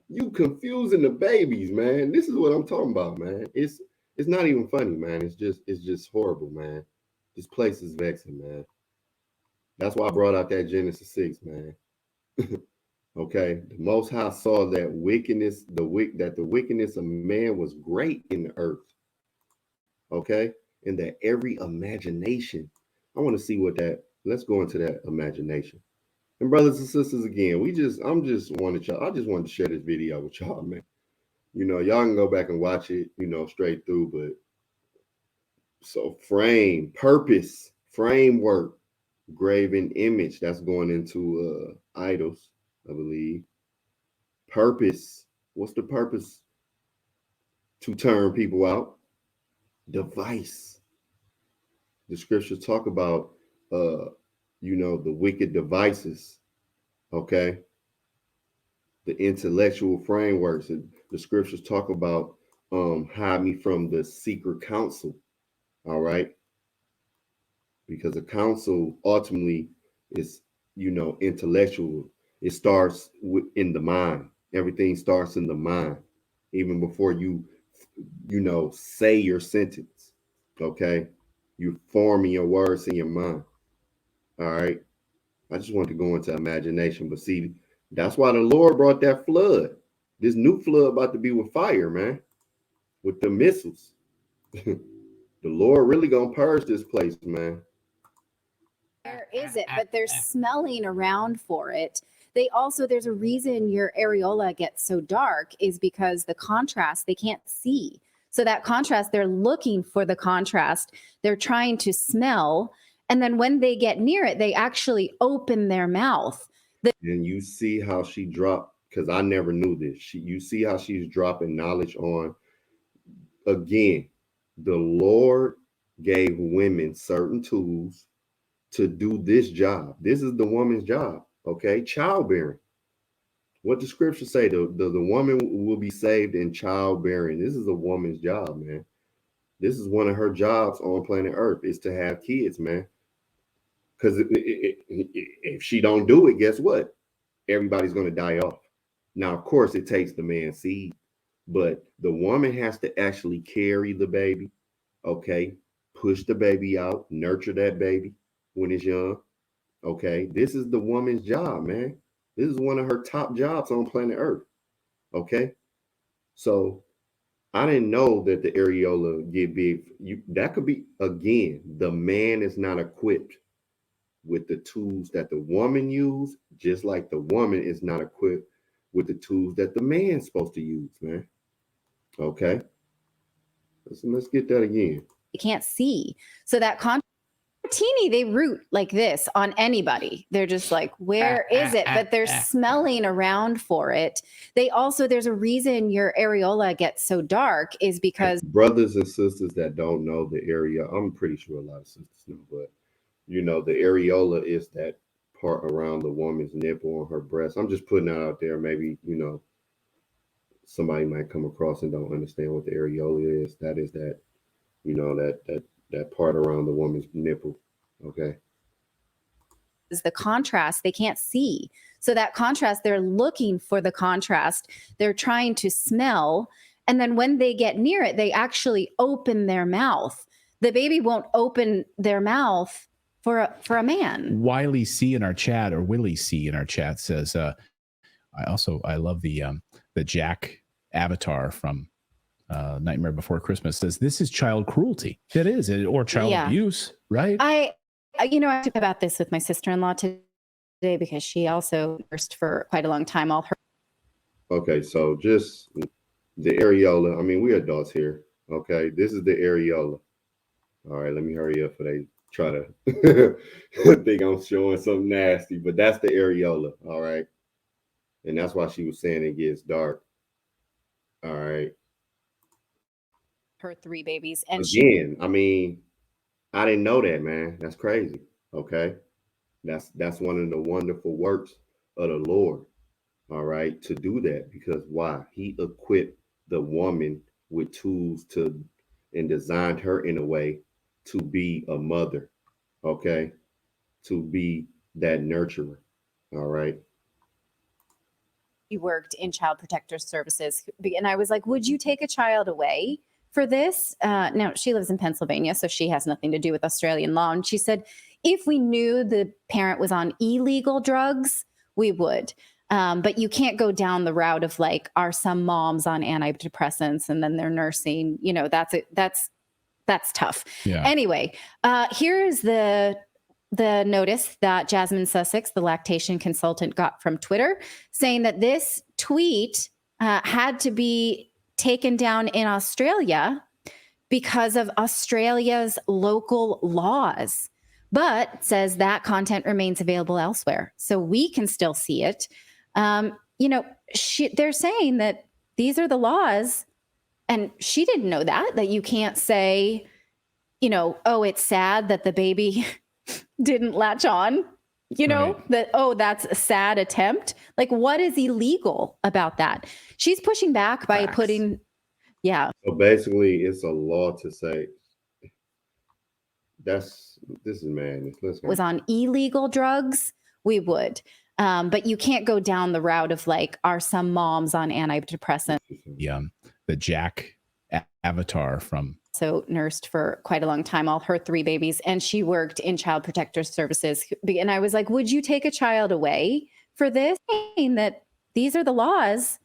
you confusing the babies, man. This is what I'm talking about, man. It's not even funny, man. It's just horrible, man. This place is vexing, man. That's why I brought out that Genesis 6, man. Okay, the Most High saw that wickedness, the wickedness of man was great in the earth. Okay, and that every imagination. I want to see what that. Let's go into that imagination. And brothers and sisters, again, I just wanted to share this video with y'all, man. Y'all can go back and watch it, straight through. But so purpose, framework, graven image, that's going into idols, I believe. Purpose, what's the purpose? To turn people out. Device. The scriptures talk about the wicked devices, okay? The intellectual frameworks. And the scriptures talk about hide me from the secret counsel, all right? Because the counsel ultimately is, intellectual. It starts in the mind. Everything starts in the mind, even before you say your sentence, okay? You forming your words in your mind, all right? I just want to go into imagination, but see, that's why the Lord brought that flood. This new flood about to be with fire, man, with the missiles. The Lord really gonna purge this place, man. Where is it? But they're smelling around for it. There's a reason your areola gets so dark is because the contrast, they can't see. So that contrast, they're looking for the contrast. They're trying to smell. And then when they get near it, they actually open their mouth. And you see how she dropped, because I never knew this. You see how she's dropping knowledge on, again, the Lord gave women certain tools to do this job. This is the woman's job, okay? Childbearing. What the scriptures say, the woman will be saved in childbearing. This is a woman's job, man. This is one of her jobs on planet Earth, is to have kids, man. Because if she don't do it, guess what? Everybody's going to die off. Now, of course, it takes the man's seed, but the woman has to actually carry the baby, okay? Push the baby out, nurture that baby when it's young, okay? This is the woman's job, man. This is one of her top jobs on planet Earth, okay? So I didn't know that the areola get big. That could be, again, the man is not equipped with the tools that the woman use, just like the woman is not equipped with the tools that the man's supposed to use, man. Okay. Let's get that again. They can't see. So that teeny, they root like this on anybody. They're just like, where is it? But they're smelling around for it. There's a reason your areola gets so dark is because brothers and sisters that don't know the area, I'm pretty sure a lot of sisters know, but the areola is that part around the woman's nipple on her breast. I'm just putting that out there. Maybe, somebody might come across and don't understand what the areola is. That is that, that part around the woman's nipple. Okay. is the contrast, they can't see. So that contrast, they're looking for the contrast. They're trying to smell. And then when they get near it, they actually open their mouth. The baby won't open their mouth for a man. Wiley C in our chat, or Willie C in our chat, says, I love the Jack avatar from Nightmare Before Christmas, says this is child cruelty. It is, or child abuse, right? I talked about this with my sister-in-law today because she also nursed for quite a long time. Okay, so just the areola. I mean, we're adults here. Okay, this is the areola. All right, let me hurry up before they try to think I'm showing something nasty, but that's the areola. All right, and that's why she was saying it gets dark. All right. Her 3 babies, and again, I mean, I didn't know that, man. That's crazy. Okay, that's one of the wonderful works of the Lord. All right, to do that, because why? He equipped the woman with tools and designed her in a way to be a mother, okay, to be that nurturer. All right. He worked in child protector services, and I was like, would you take a child away for this? Now, she lives in Pennsylvania, so she has nothing to do with Australian law. And she said, if we knew the parent was on illegal drugs, we would. But you can't go down the route of like, are some moms on antidepressants and then they're nursing? That's tough. Yeah. Anyway, here is the notice that Jasmine Sussex, the lactation consultant, got from Twitter, saying that this tweet had to be taken down in Australia because of Australia's local laws, but says that content remains available elsewhere. So we can still see it. They're saying that these are the laws, and she didn't know that you can't say, oh, it's sad that the baby didn't latch on, that, oh, that's a sad attempt. Like, what is illegal about that? She's pushing back by putting, So basically, it's a law to say this is madness. Listen. Was on illegal drugs, we would. But you can't go down the route of like, are some moms on antidepressants? Yeah, the Jack avatar from. So nursed for quite a long time, all her 3 babies, and she worked in child protector services. And I was like, would you take a child away for this? Saying that these are the laws,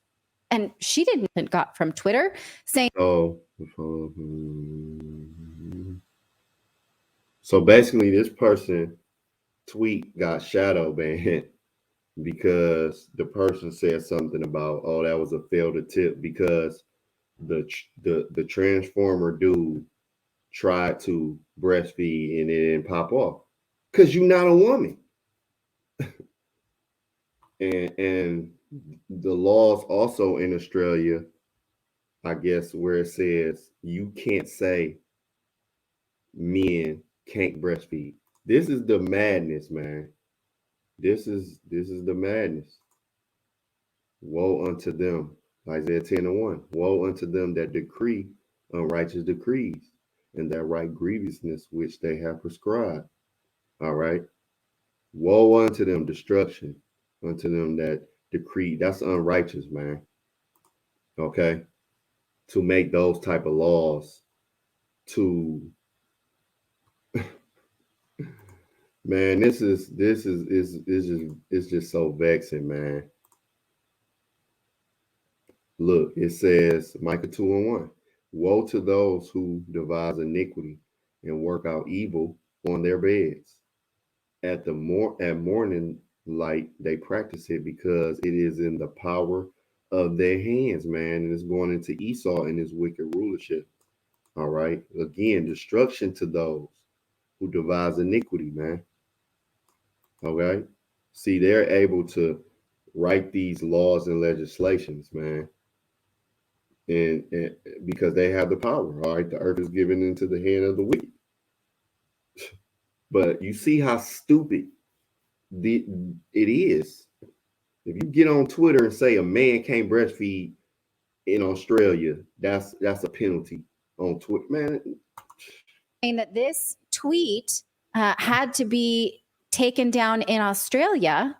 and she didn't got from Twitter saying. So basically, this person tweet got shadow banned because the person said something about, oh, that was a failed attempt because the transformer dude tried to breastfeed and it didn't pop off because you're not a woman. and the laws also in Australia, I guess, where it says you can't say men can't breastfeed. This is the madness, man. This is the madness. Woe unto them. Isaiah 10:1. Woe unto them that decree unrighteous decrees, and that right grievousness which they have prescribed. All right. Woe unto them, destruction unto them that decree. That's unrighteous, man. Okay. To make those type of laws to man, this is just so vexing, man. Look, it says Micah 2:1. Woe to those who devise iniquity and work out evil on their beds. At morning light, they practice it because it is in the power of their hands, man, and it's going into Esau and his wicked rulership. All right. Again, destruction to those who devise iniquity, man. Okay. See, they're able to write these laws and legislations, man. And because they have the power, all right, the earth is given into the hand of the wicked. But you see how stupid it is. If you get on Twitter and say a man can't breastfeed in Australia, that's a penalty on Twitter, man. Saying that this tweet had to be taken down in Australia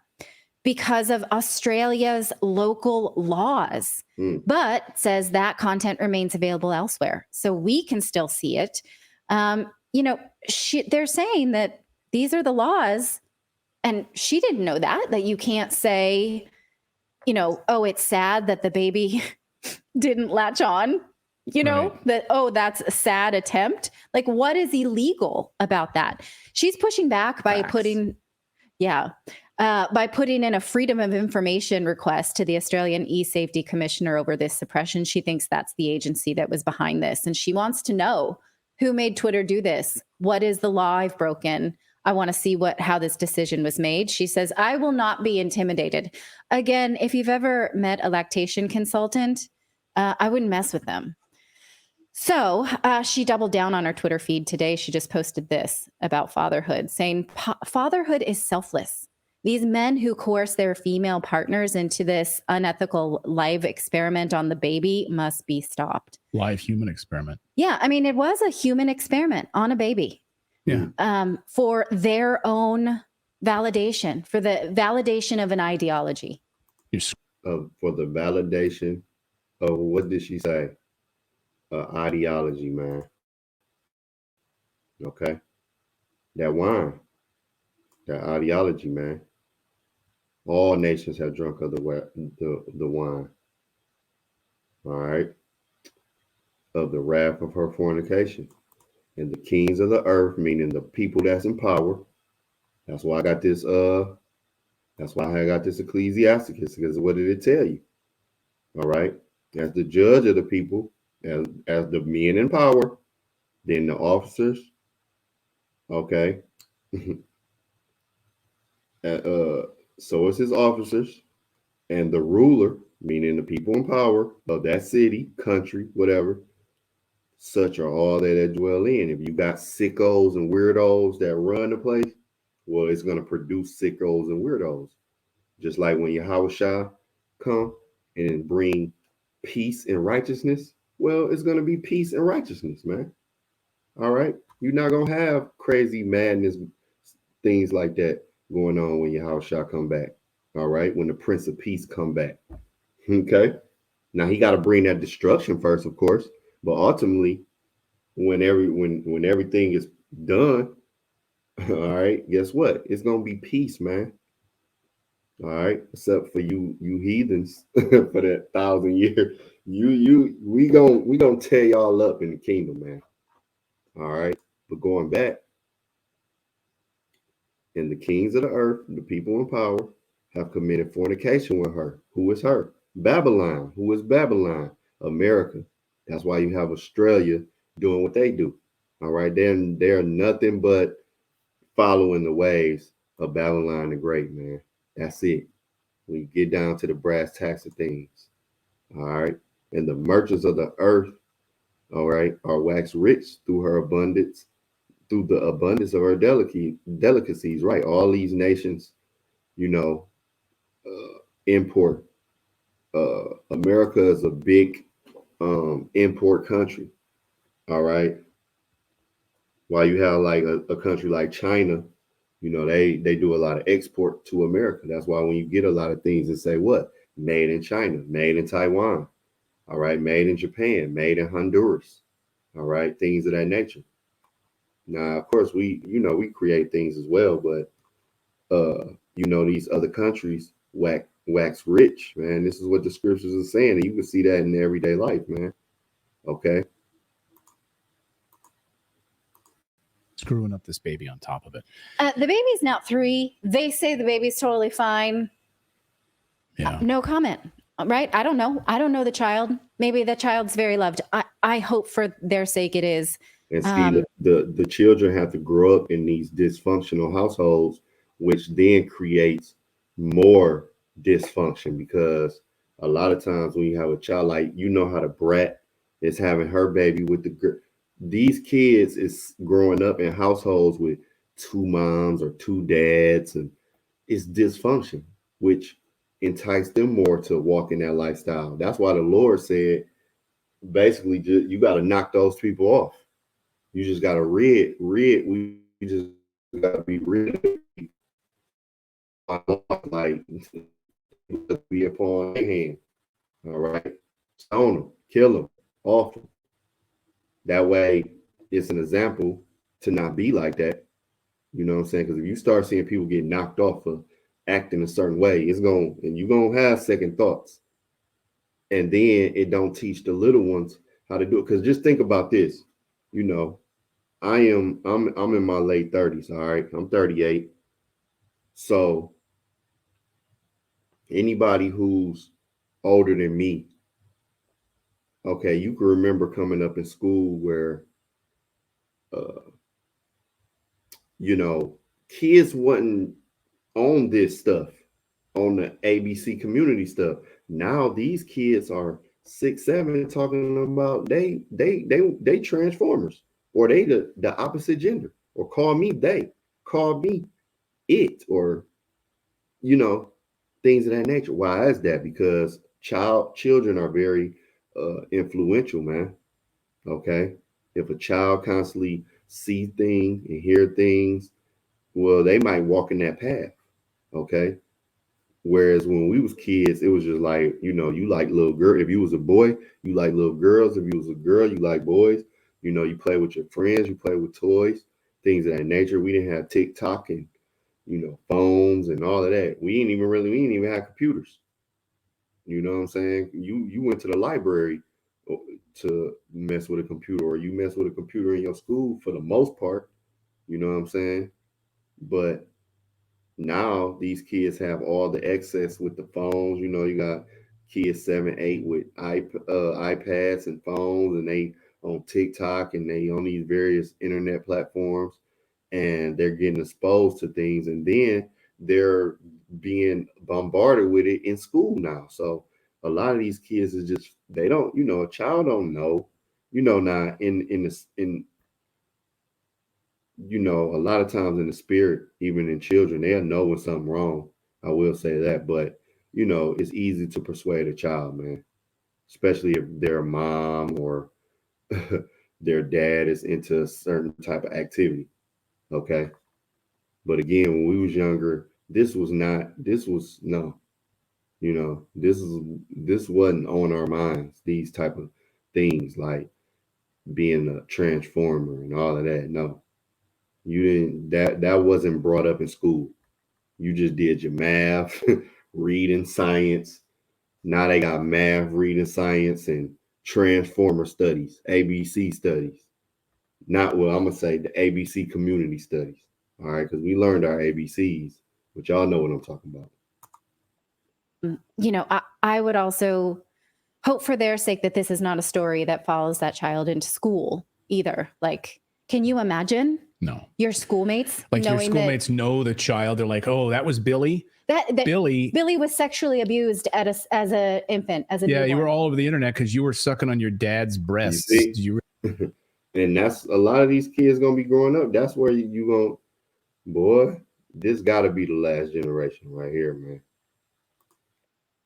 because of Australia's local laws, but says that content remains available elsewhere. So we can still see it. They're saying that these are the laws. And she didn't know that you can't say, oh, it's sad that the baby didn't latch on, that, oh, that's a sad attempt. Like, what is illegal about that? She's pushing back by putting in a Freedom of Information request to the Australian E-Safety Commissioner over this suppression. She thinks that's the agency that was behind this. And she wants to know who made Twitter do this. What is the law I've broken? I want to see how this decision was made. She says, I will not be intimidated. Again, if you've ever met a lactation consultant, I wouldn't mess with them. So she doubled down on her Twitter feed today. She just posted this about fatherhood, saying fatherhood is selfless. These men who coerce their female partners into this unethical live experiment on the baby must be stopped. Live human experiment. Yeah, I mean, it was a human experiment on a baby. Yeah. For their own validation, for the validation of an ideology. For the validation of, what did she say? Ideology, man. Okay. That wine, that ideology, man. All nations have drunk of the wine. All right. Of the wrath of her fornication. And the kings of the earth, meaning the people that's in power. That's why I got this. That's why I got this Ecclesiasticus, because what did it tell you? All right, as the judge of the people, as the men in power, then the officers. Okay, so it's his officers and the ruler, meaning the people in power of that city, country, whatever. Such are all that dwell in. If you got sickos and weirdos that run the place, well, it's going to produce sickos and weirdos. Just like when Yahweh come and bring peace and righteousness, well, it's going to be peace and righteousness, man. All right? You're not going to have crazy madness, things like that going on when Yahweh come back. All right? When the Prince of Peace come back. Okay? Now, he got to bring that destruction first, of course. But ultimately, when everything is done, all right, guess what? It's gonna be peace, man. All right, except for you heathens for that 1,000 years. We gonna tear y'all up in the kingdom, man. All right, but going back, and the kings of the earth, the people in power, have committed fornication with her. Who is her? Babylon. Who is Babylon? America. That's why you have Australia doing what they do. All right. They're nothing but following the ways of Babylon the Great, man. That's it. We get down to the brass tacks of things. All right. And the merchants of the earth, all right, are waxed rich through her abundance, through the abundance of her delicacies, right? All these nations, import. America is a big import country. All right. While you have like a country like China, they do a lot of export to America. That's why when you get a lot of things that say what? Made in China, made in Taiwan, all right, made in Japan, made in Honduras, all right, things of that nature. Now, of course, we create things as well, but these other countries wax rich, man. This is what the scriptures are saying, and you can see that in everyday life, man. Okay. Screwing up this baby on top of it. The baby's now 3. They say the baby's totally fine. Yeah. No comment. Right? I don't know. I don't know the child. Maybe the child's very loved. I hope for their sake it is. And see, the children have to grow up in these dysfunctional households, which then creates more dysfunction, because a lot of times when you have a child, like, how the brat is having her baby with these kids is growing up in households with 2 moms or 2 dads, and it's dysfunction, which entice them more to walk in that lifestyle. That's why the Lord said, basically, you got to knock those people off. You just got to rid. We just got to be rid of it. Like, be upon their hand. All right. Stone them, kill them, off them. That way, it's an example to not be like that. You know what I'm saying? Because if you start seeing people get knocked off for acting a certain way, and you're gonna have second thoughts. And then it don't teach the little ones how to do it. Because just think about this, you know, I'm in my late 30s, all right? I'm 38. So anybody who's older than me, okay, you can remember coming up in school where uh, you know, kids wasn't on this stuff, on the ABC community stuff. Now these kids are 6, 7 talking about they transformers, or they the opposite gender, or call me they, call me it, or you know, things of that nature. Why is that? Because children are very influential, man. Okay. If a child constantly see things and hear things, well, they might walk in that path. Okay. Whereas when we was kids, it was just like, you know, you like little girl. If you was a boy, you like little girls. If you was a girl, you like boys. You know, you play with your friends, you play with toys, things of that nature. We didn't have TikTok and, you know, phones and all of that. We didn't even have computers. You know what I'm saying? You went to the library to mess with a computer, or you mess with a computer in your school for the most part. You know what I'm saying? But now these kids have all the excess with the phones. You know, you got kids 7, 8 with iPads and phones, and they on TikTok, and they on these various internet platforms, and they're getting exposed to things, and then they're being bombarded with it in school now. So a lot of these kids is just, they don't, you know, a child don't know, you know, now in you know, a lot of times in the spirit, even in children, they'll know when something wrong. I will say that, but you know, it's easy to persuade a child, man, especially if their mom or their dad is into a certain type of activity. Okay. But again, when we was younger, this was no, you know, this wasn't on our minds, these type of things like being a transformer and all of that. No, you didn't, that wasn't brought up in school. You just did your math, reading, science. Now they got math, reading, science, and transformer studies, ABC studies. Not, well, I'm gonna say the ABC community studies. All right, because we learned our ABCs, but y'all know what I'm talking about. You know, I would also hope for their sake that this is not a story that follows that child into school either. Like, can you imagine? No. Your schoolmates, like your knowing schoolmates know the child. They're like, oh, that was Billy. that Billy was sexually abused as an infant, as a yeah, newborn. you were all over the internet because you were sucking on your dad's breasts. You see? And that's a lot of these kids gonna be growing up. That's where you gonna, boy, this gotta be the last generation right here, man.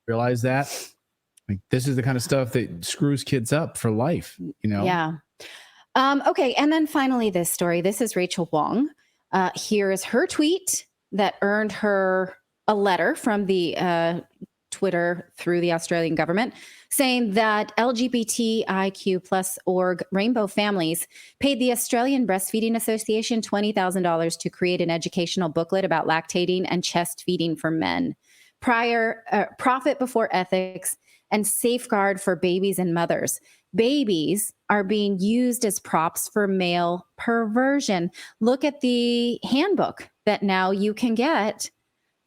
Realize that? Like, this is the kind of stuff that screws kids up for life, you know? Yeah. Okay. And then finally, this story. This is Rachel Wong. Here is her tweet that earned her a letter from the Twitter through the Australian government, saying that LGBTIQ plus org Rainbow Families paid the Australian Breastfeeding Association $20,000 to create an educational booklet about lactating and chest feeding for men. Profit before ethics and safeguard for babies and mothers. Babies are being used as props for male perversion. Look at the handbook that now you can get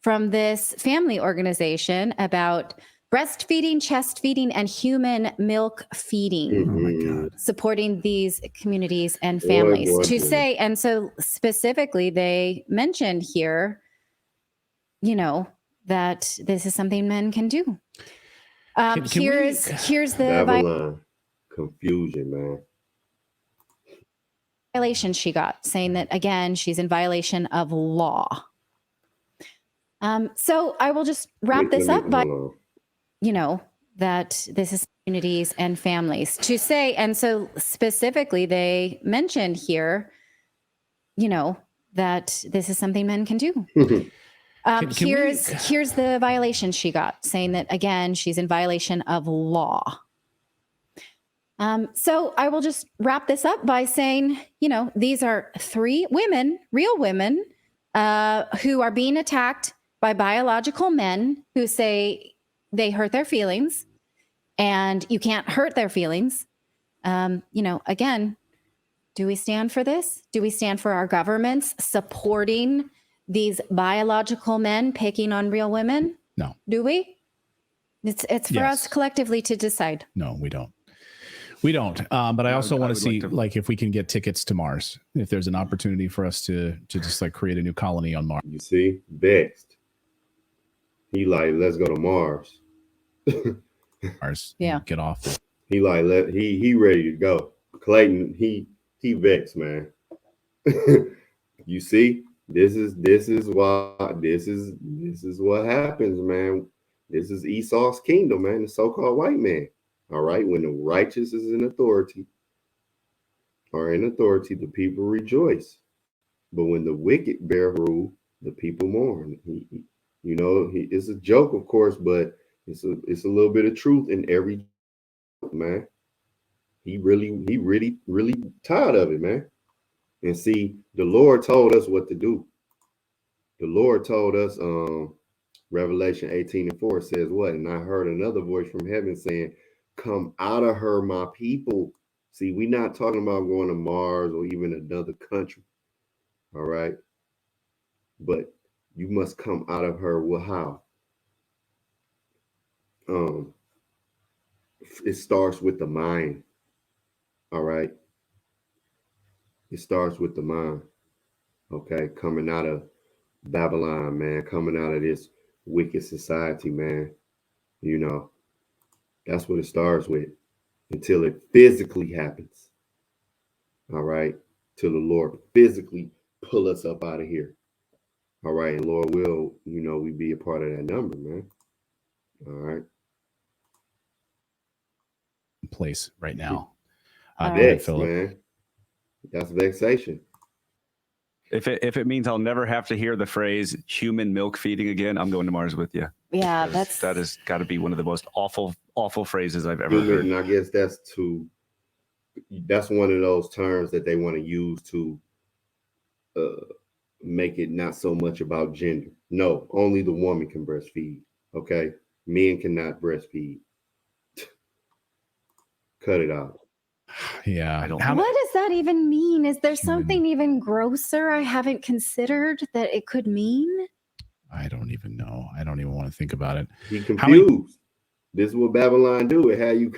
from this family organization about breastfeeding, chest feeding, and human milk feeding. Mm-hmm. Oh my God. Supporting these communities and families. Boy. Say, and so specifically, they mentioned here, you know, that this is something men can do. Here's the Babylon. Confusion, man. Violation she got, saying that again she's in violation of law. So I will just wrap this up by, you know, that this is communities and families to say, and so specifically they mentioned here, you know, that this is something men can do. Here's the violation she got, saying that again she's in violation of law. So I will just wrap this up by saying, these are 3 women, real women, who are being attacked by biological men who say they hurt their feelings, and you can't hurt their feelings. Again, do we stand for this? Do we stand for our governments supporting these biological men picking on real women? No. Do we? It's for us collectively to decide. No, we don't. We don't. But I also want to see like if we can get tickets to Mars, if there's an opportunity for us to just like create a new colony on Mars. You see, vexed. He like, let's go to Mars. Mars. Yeah. Get off it. He like, he ready to go. Clayton, he vexed, man. You see, this is what happens, man. This is Esau's kingdom, man, the so-called white man. All right, when the righteous is in authority, the people rejoice. But when the wicked bear rule, the people mourn. It's a joke, of course, but it's a little bit of truth in every joke, man. He really tired of it, man. And see, the Lord told us what to do. The Lord told us, Revelation 18:4 says what? And I heard another voice from heaven saying, come out of her, my people. See, we're not talking about going to Mars or even another country. All right. But you must come out of her. Well, how? It starts with the mind. All right. It starts with the mind. Okay. Coming out of Babylon, man. Coming out of this wicked society, man. That's what it starts with until it physically happens. All right. Till the Lord physically pull us up out of here. All right. And Lord will, we be a part of that number, man. All right. Place right now. Vex, man. That's vexation. If it means I'll never have to hear the phrase human milk feeding again, I'm going to Mars with you. Yeah, that has got to be one of the most awful phrases I've ever heard. And I guess that's one of those terms that they want to use to make it not so much about gender. No, only the woman can breastfeed. Okay, men cannot breastfeed. Cut it out. Yeah. What does that even mean? Is there something even grosser I haven't considered that it could mean? I don't even know. I don't even want to think about it. He confused. This is what Babylon do. It had you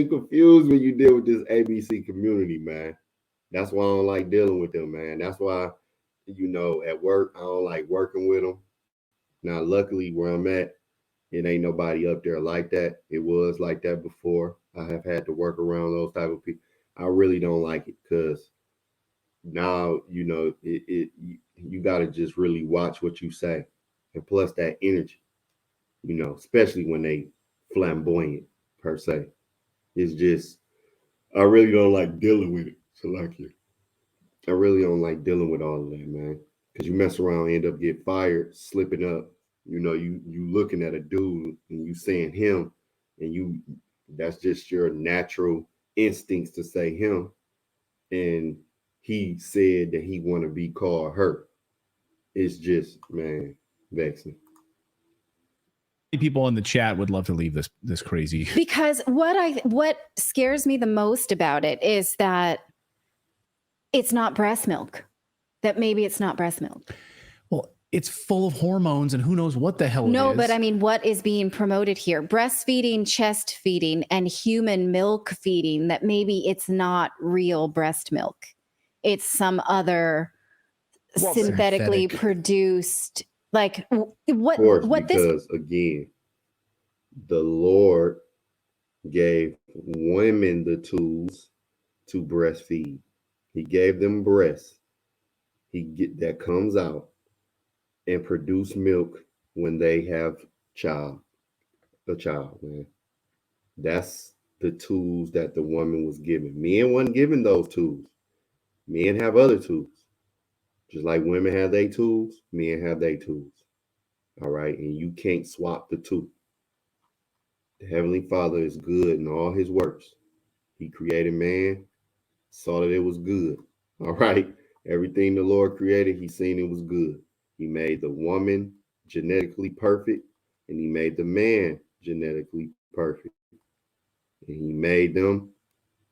confused when you deal with this ABC community, man. That's why I don't like dealing with them, man. That's why, at work, I don't like working with them. Now, luckily, where I'm at, it ain't nobody up there like that. It was like that before. I have had to work around those type of people. I really don't like it because now, you got to just really watch what you say. And plus that energy, especially when they flamboyant per se. It's just, I really don't like dealing with it. So like you, I really don't like dealing with all of that, man. Because you mess around, end up get fired, slipping up. You looking at a dude and you saying him, and that's just your natural instincts to say him. And he said that he want to be called her. It's just, man, vexing. People in the chat would love to leave this crazy. Because what scares me the most about it is that it's not breast milk. That maybe it's not breast milk. Well, it's full of hormones and who knows what the hell it is. No, but I mean, what is being promoted here? Breastfeeding, chest feeding, and human milk feeding, that maybe it's not real breast milk. It's some other synthetically produced, like what? Of course, what because again, the Lord gave women the tools to breastfeed. He gave them breasts. That comes out and produce milk when they have a child, man. That's the tools that the woman was given. Men wasn't given those tools. Men have other tools. Just like women have their tools, men have their tools. All right. And you can't swap the two. The Heavenly Father is good in all his works. He created man, saw that it was good. All right. Everything the Lord created, he seen it was good. He made the woman genetically perfect, and he made the man genetically perfect. And he made them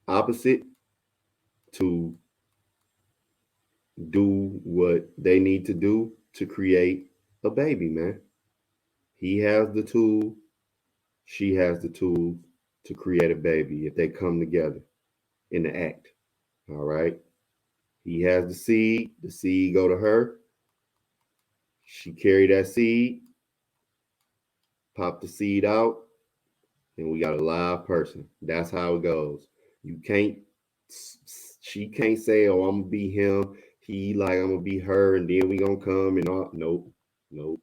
opposite to do what they need to do to create a baby, man. He has the tool, she has the tools to create a baby if they come together in the act. All right. He has the seed go to her. She carry that seed, pop the seed out, and we got a live person. That's how it goes. You can't, she can't say, oh, I'm gonna be him. He like, I'm gonna be her, and then we gonna come and all. Nope, nope,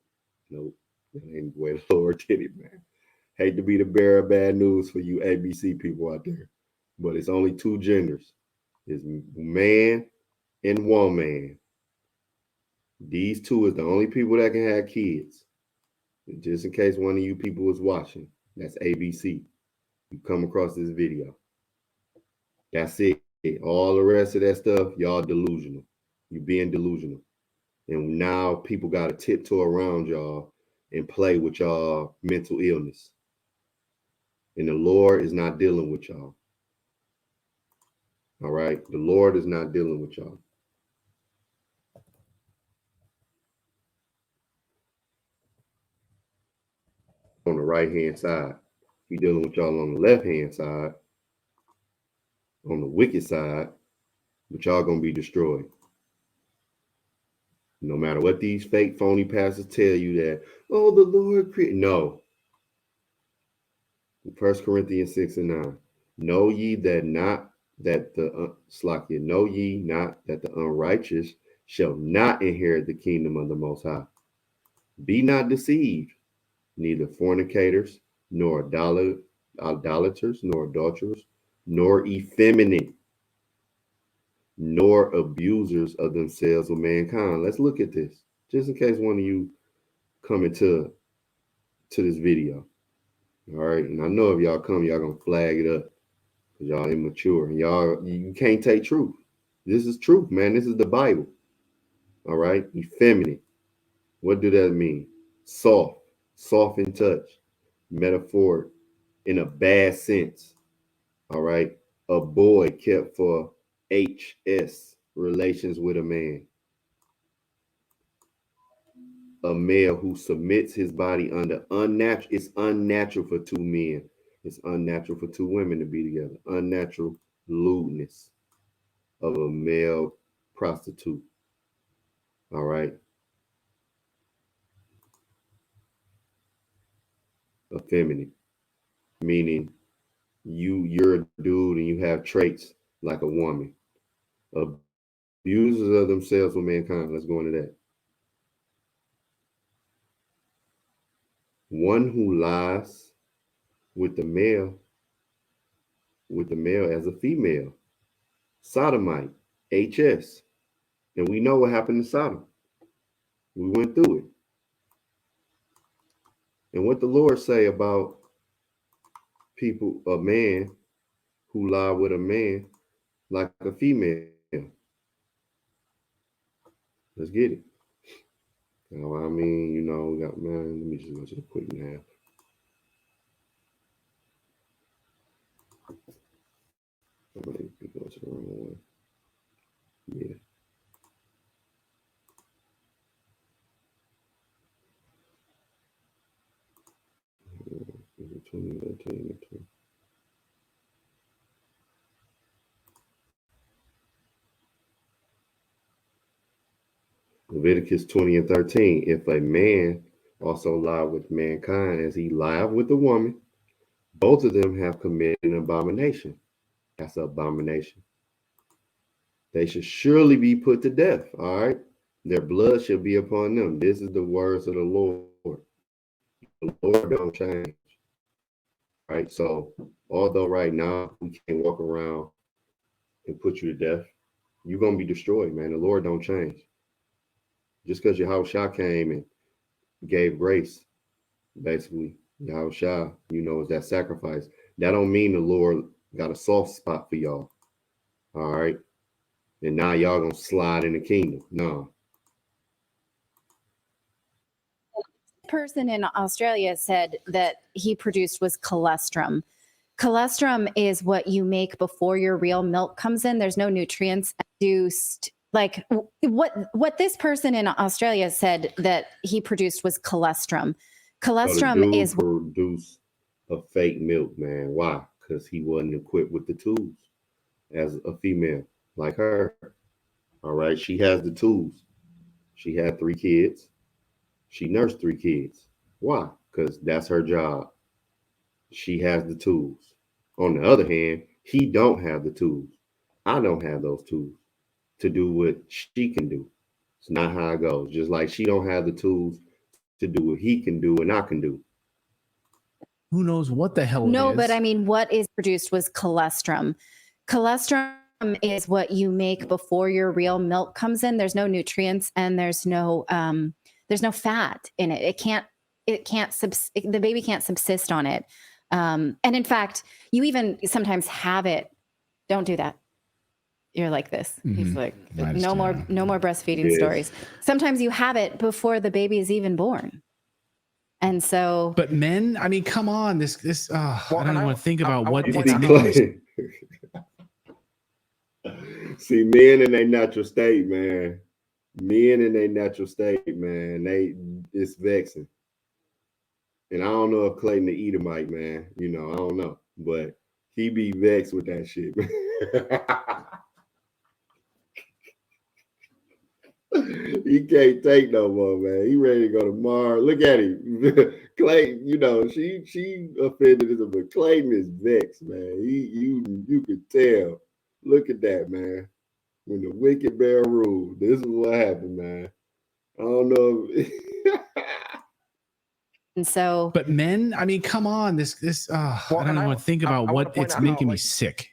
nope. That ain't the way the Lord did it, man. Hate to be the bearer of bad news for you ABC people out there, but it's only two genders. It's man and woman. These two is the only people that can have kids. Just in case one of you people is watching, that's ABC. You come across this video. That's it. All the rest of that stuff, y'all delusional. You being delusional. And now people got to tiptoe around y'all and play with y'all mental illness. And the Lord is not dealing with y'all. All right? The Lord is not dealing with y'all. On the right-hand side. He's dealing with y'all on the left-hand side, on the wicked side, but y'all going to be destroyed. No matter what these fake phony pastors tell you that, oh, the Lord created. No. 1 Corinthians 6 and 9. Know ye that not that the know ye not that the unrighteous shall not inherit the kingdom of the Most High. Be not deceived, neither fornicators, nor idolaters, nor adulterers, nor effeminate, nor abusers of themselves or mankind. Let's look at this, just in case one of you come into this video. All right, and I know if y'all come, y'all gonna flag it up because y'all immature and you can't take truth. This is truth, man. This is the Bible. All right, effeminate. What do that mean? Soft in touch, metaphor in a bad sense. All right, a boy kept for HS relations with a man. A male who submits his body under unnatural. It's unnatural for two men. It's unnatural for two women to be together. Unnatural lewdness of a male prostitute. All right. Effeminate, meaning you're a dude and you have traits like a woman. Abusers of themselves with mankind. Let's go into that. One who lies with the male as a female. Sodomite, HS. And we know what happened to Sodom. We went through it. And what the Lord say about people, a man who lie with a man like a female. Let's get it. Now, I mean, we got, man, let me just go to the quick nap. I might be going to the wrong one. Yeah. Leviticus 20 and 13. If a man also lie with mankind as he lied with the woman, both of them have committed an abomination. That's an abomination. They should surely be put to death. All right. Their blood shall be upon them. This is the words of the Lord. The Lord don't change. Right. So although right now we can't walk around and put you to death, you're gonna be destroyed, man. The Lord don't change. Just because Yahushua came and gave grace, basically, Yahushua, is that sacrifice. That don't mean the Lord got a soft spot for y'all. All right. And now y'all gonna slide in the kingdom. No. Person in Australia said that he produced was colostrum. Colostrum is what you make before your real milk comes in. There's no nutrients induced. Like what this person in Australia said that he produced was colostrum. Colostrum So is produce a fake milk, man. Why? Because he wasn't equipped with the tools as a female like her. All right. She has the tools. She had 3 kids. She nursed 3 kids. Why? Because that's her job. She has the tools. On the other hand, he don't have the tools. I don't have those tools to do what she can do. It's not how it goes. Just like she don't have the tools to do what he can do and I can do. Who knows what the hell no, it is? but I mean, what is produced was colostrum. Colostrum is what you make before your real milk comes in. There's no nutrients and there's no fat in it. The baby can't subsist on it. And in fact, you even sometimes have it. Don't do that. You're like this. He's like, no more breastfeeding stories. Sometimes you have it before the baby is even born. And so, but men, I mean, come on, I don't even want to think about what it's making See, men in their natural state, man. It's vexing. And I don't know if Clayton the Edomite, man. You know, I don't know. But he be vexed with that shit, man. He can't take no more, man. He ready to go to Mars. Look at him. Clayton, you know, she offended him, but Clayton is vexed, man. You could tell. Look at that, man. When the wicked bear rule, this is what happened, man. I don't know. and so, but men, I mean, come on, I don't even want to think about what it's making me sick.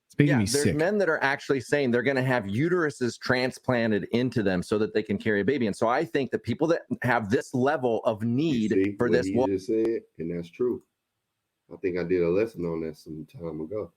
It's making me sick. There's men that are actually saying they're going to have uteruses transplanted into them so that they can carry a baby. And so I think that people that have this level of need for this, you just said, and that's true. I think I did a lesson on that some time ago.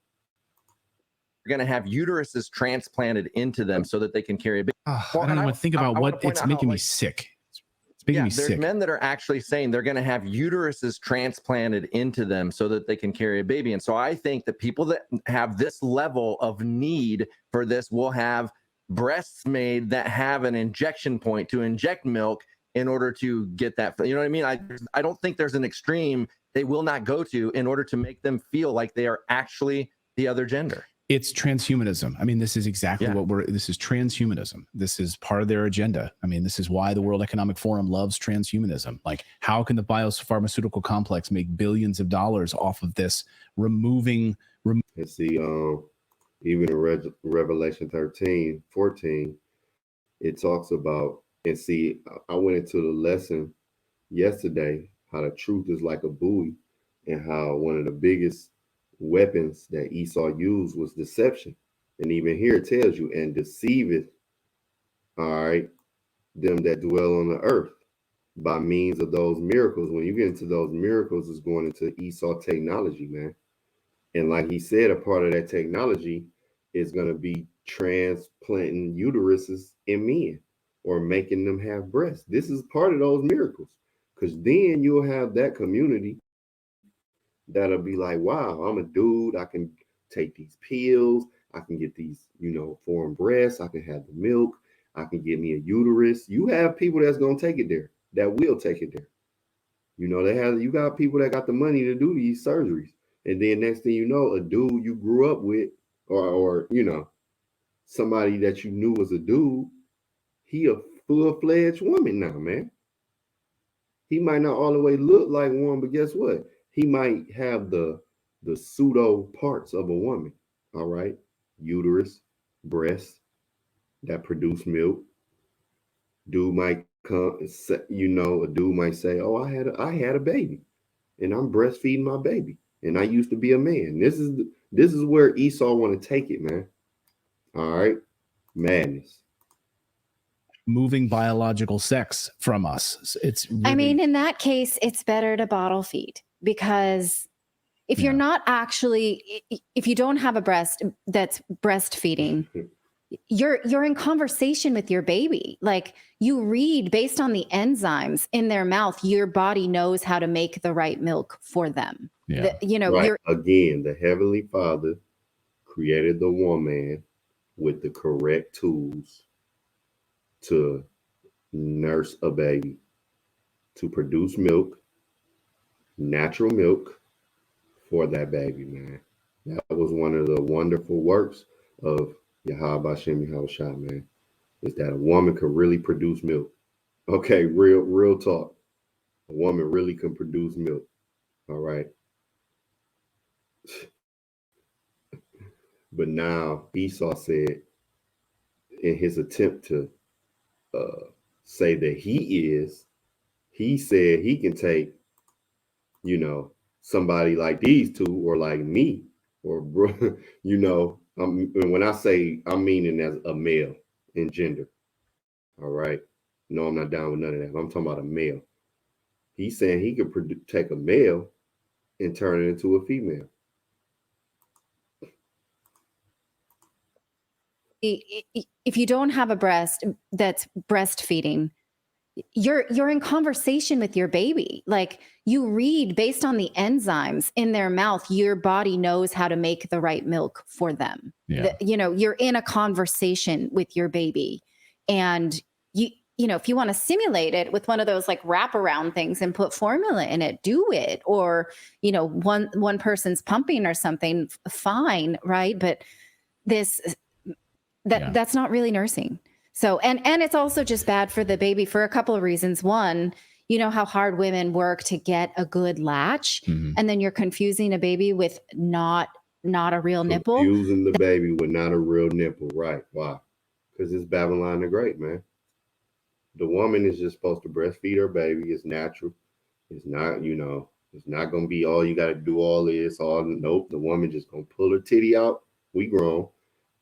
You're going to have uteruses transplanted into them so that they can carry a baby. I don't even want to think about what it's making me sick. It's making me sick. There's men that are actually saying they're going to have uteruses transplanted into them so that they can carry a baby. And so I think that people that have this level of need for this will have breasts made that have an injection point to inject milk in order to get that. You know what I mean? I don't think there's an extreme they will not go to in order to make them feel like they are actually the other gender. It's transhumanism. I mean, this is exactly this is transhumanism. This is part of their agenda. I mean, this is why the World Economic Forum loves transhumanism. Like, how can the biopharmaceutical complex make billions of dollars off of this, removing? And see, even in Revelation 13:14, it talks about, and see, I went into the lesson yesterday, how the truth is like a buoy, and how one of the biggest weapons that Esau used was deception. And even here it tells you, and deceiveth, all right, them that dwell on the earth by means of those miracles. When you get into those miracles, it's going into Esau technology, man. And like he said, a part of that technology is going to be transplanting uteruses in men or making them have breasts. This is part of those miracles, because then you'll have that community that'll be like, wow, I'm a dude. I can take these pills. I can get these, foreign breasts. I can have the milk. I can get me a uterus. You have people that's going to take it there, that will take it there. You got people that got the money to do these surgeries. And then next thing you know, a dude you grew up with, or somebody that you knew was a dude, he a full-fledged woman now, man. He might not all the way look like one, but guess what? He might have the pseudo parts of a woman. All right. Uterus, breast that produce milk. Dude might come, a dude might say, oh, I had a baby and I'm breastfeeding my baby. And I used to be a man. This is where Esau want to take it, man. All right. Madness. Moving biological sex from us. It's really, I mean, in that case, it's better to bottle feed, because if you're not actually, if you don't have a breast that's breastfeeding, you're in conversation with your baby. Like, you read based on the enzymes in their mouth, your body knows how to make the right milk for them. Yeah. Right. You're Again, the Heavenly Father created the woman with the correct tools to nurse a baby, to produce milk, natural milk for that baby, man. That was one of the wonderful works of Yahweh Shem Yahushua, man, is that a woman could really produce milk. Okay, real talk. A woman really can produce milk. All right. But now Esau said, in his attempt to say that he said he can take, somebody like these two or like me or, and when I say I'm meaning as a male in gender. All right. No, I'm not down with none of that. I'm talking about a male. He's saying he could take a male and turn it into a female. if you don't have a breast that's breastfeeding, you're in conversation with your baby. Like, you read based on the enzymes in their mouth, your body knows how to make the right milk for them. Yeah. You're in a conversation with your baby, and if you want to simulate it with one of those like wraparound things and put formula in it, do it. Or, one person's pumping or something, fine, right? But that's not really nursing. So, and it's also just bad for the baby for a couple of reasons. One, you know how hard women work to get a good latch, and then you're confusing a baby with not a real nipple. Confusing the baby with not a real nipple, right? Why? Because it's Babylon the Great, man. The woman is just supposed to breastfeed her baby. It's natural. It's not, it's not gonna be all you got to do all this. Nope. The woman just gonna pull her titty out. We grown.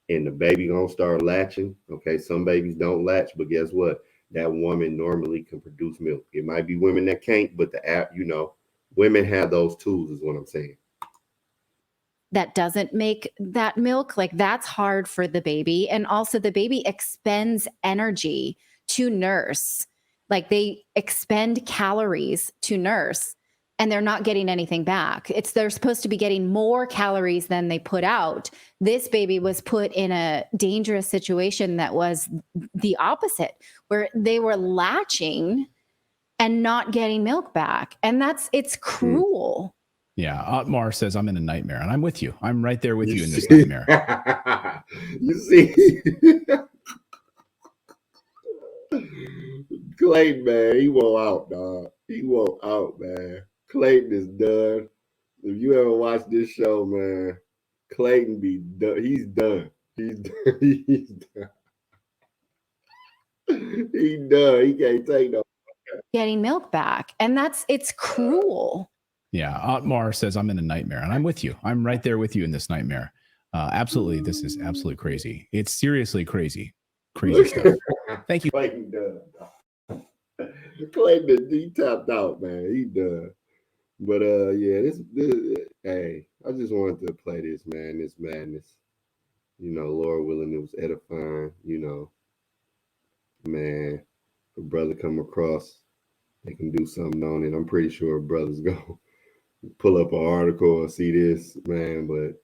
And the baby gonna start latching. Okay, some babies don't latch, but guess what? That woman normally can produce milk. It might be women that can't, but women have those tools, is what I'm saying. That doesn't make that milk, like, that's hard for the baby. And also the baby expends energy to nurse. Like, they expend calories to nurse, and they're not getting anything back. They're supposed to be getting more calories than they put out. This baby was put in a dangerous situation that was the opposite, where they were latching and not getting milk back. And it's cruel. Yeah. Otmar says, I'm in a nightmare, and I'm with you. I'm right there with you in this nightmare. You see? Clayton, man, he won't out, dog. He won't out, man. Clayton is done. If you ever watch this show, man, Clayton be done. He's done. He's done. He's done. He's done. He can't take no getting milk back. And it's cruel. Yeah. Otmar says, I'm in a nightmare, and I'm with you. I'm right there with you in this nightmare. Absolutely. This is absolutely crazy. It's seriously crazy. Crazy stuff. Thank you. Clayton done. Clayton, he tapped out, man. He done. But yeah, this hey, I just wanted to play this, man. This madness. Lord willing, it was edifying. Man, if a brother come across, they can do something on it. I'm pretty sure brothers go pull up an article or see this, man. But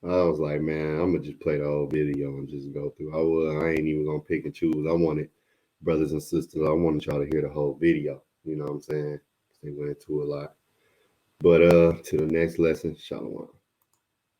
I was like, man, I'm gonna just play the whole video and just go through. I ain't even gonna pick and choose. I wanted brothers and sisters. I wanted y'all to hear the whole video. You know what I'm saying? They went into a lot. But to the next lesson, shalom.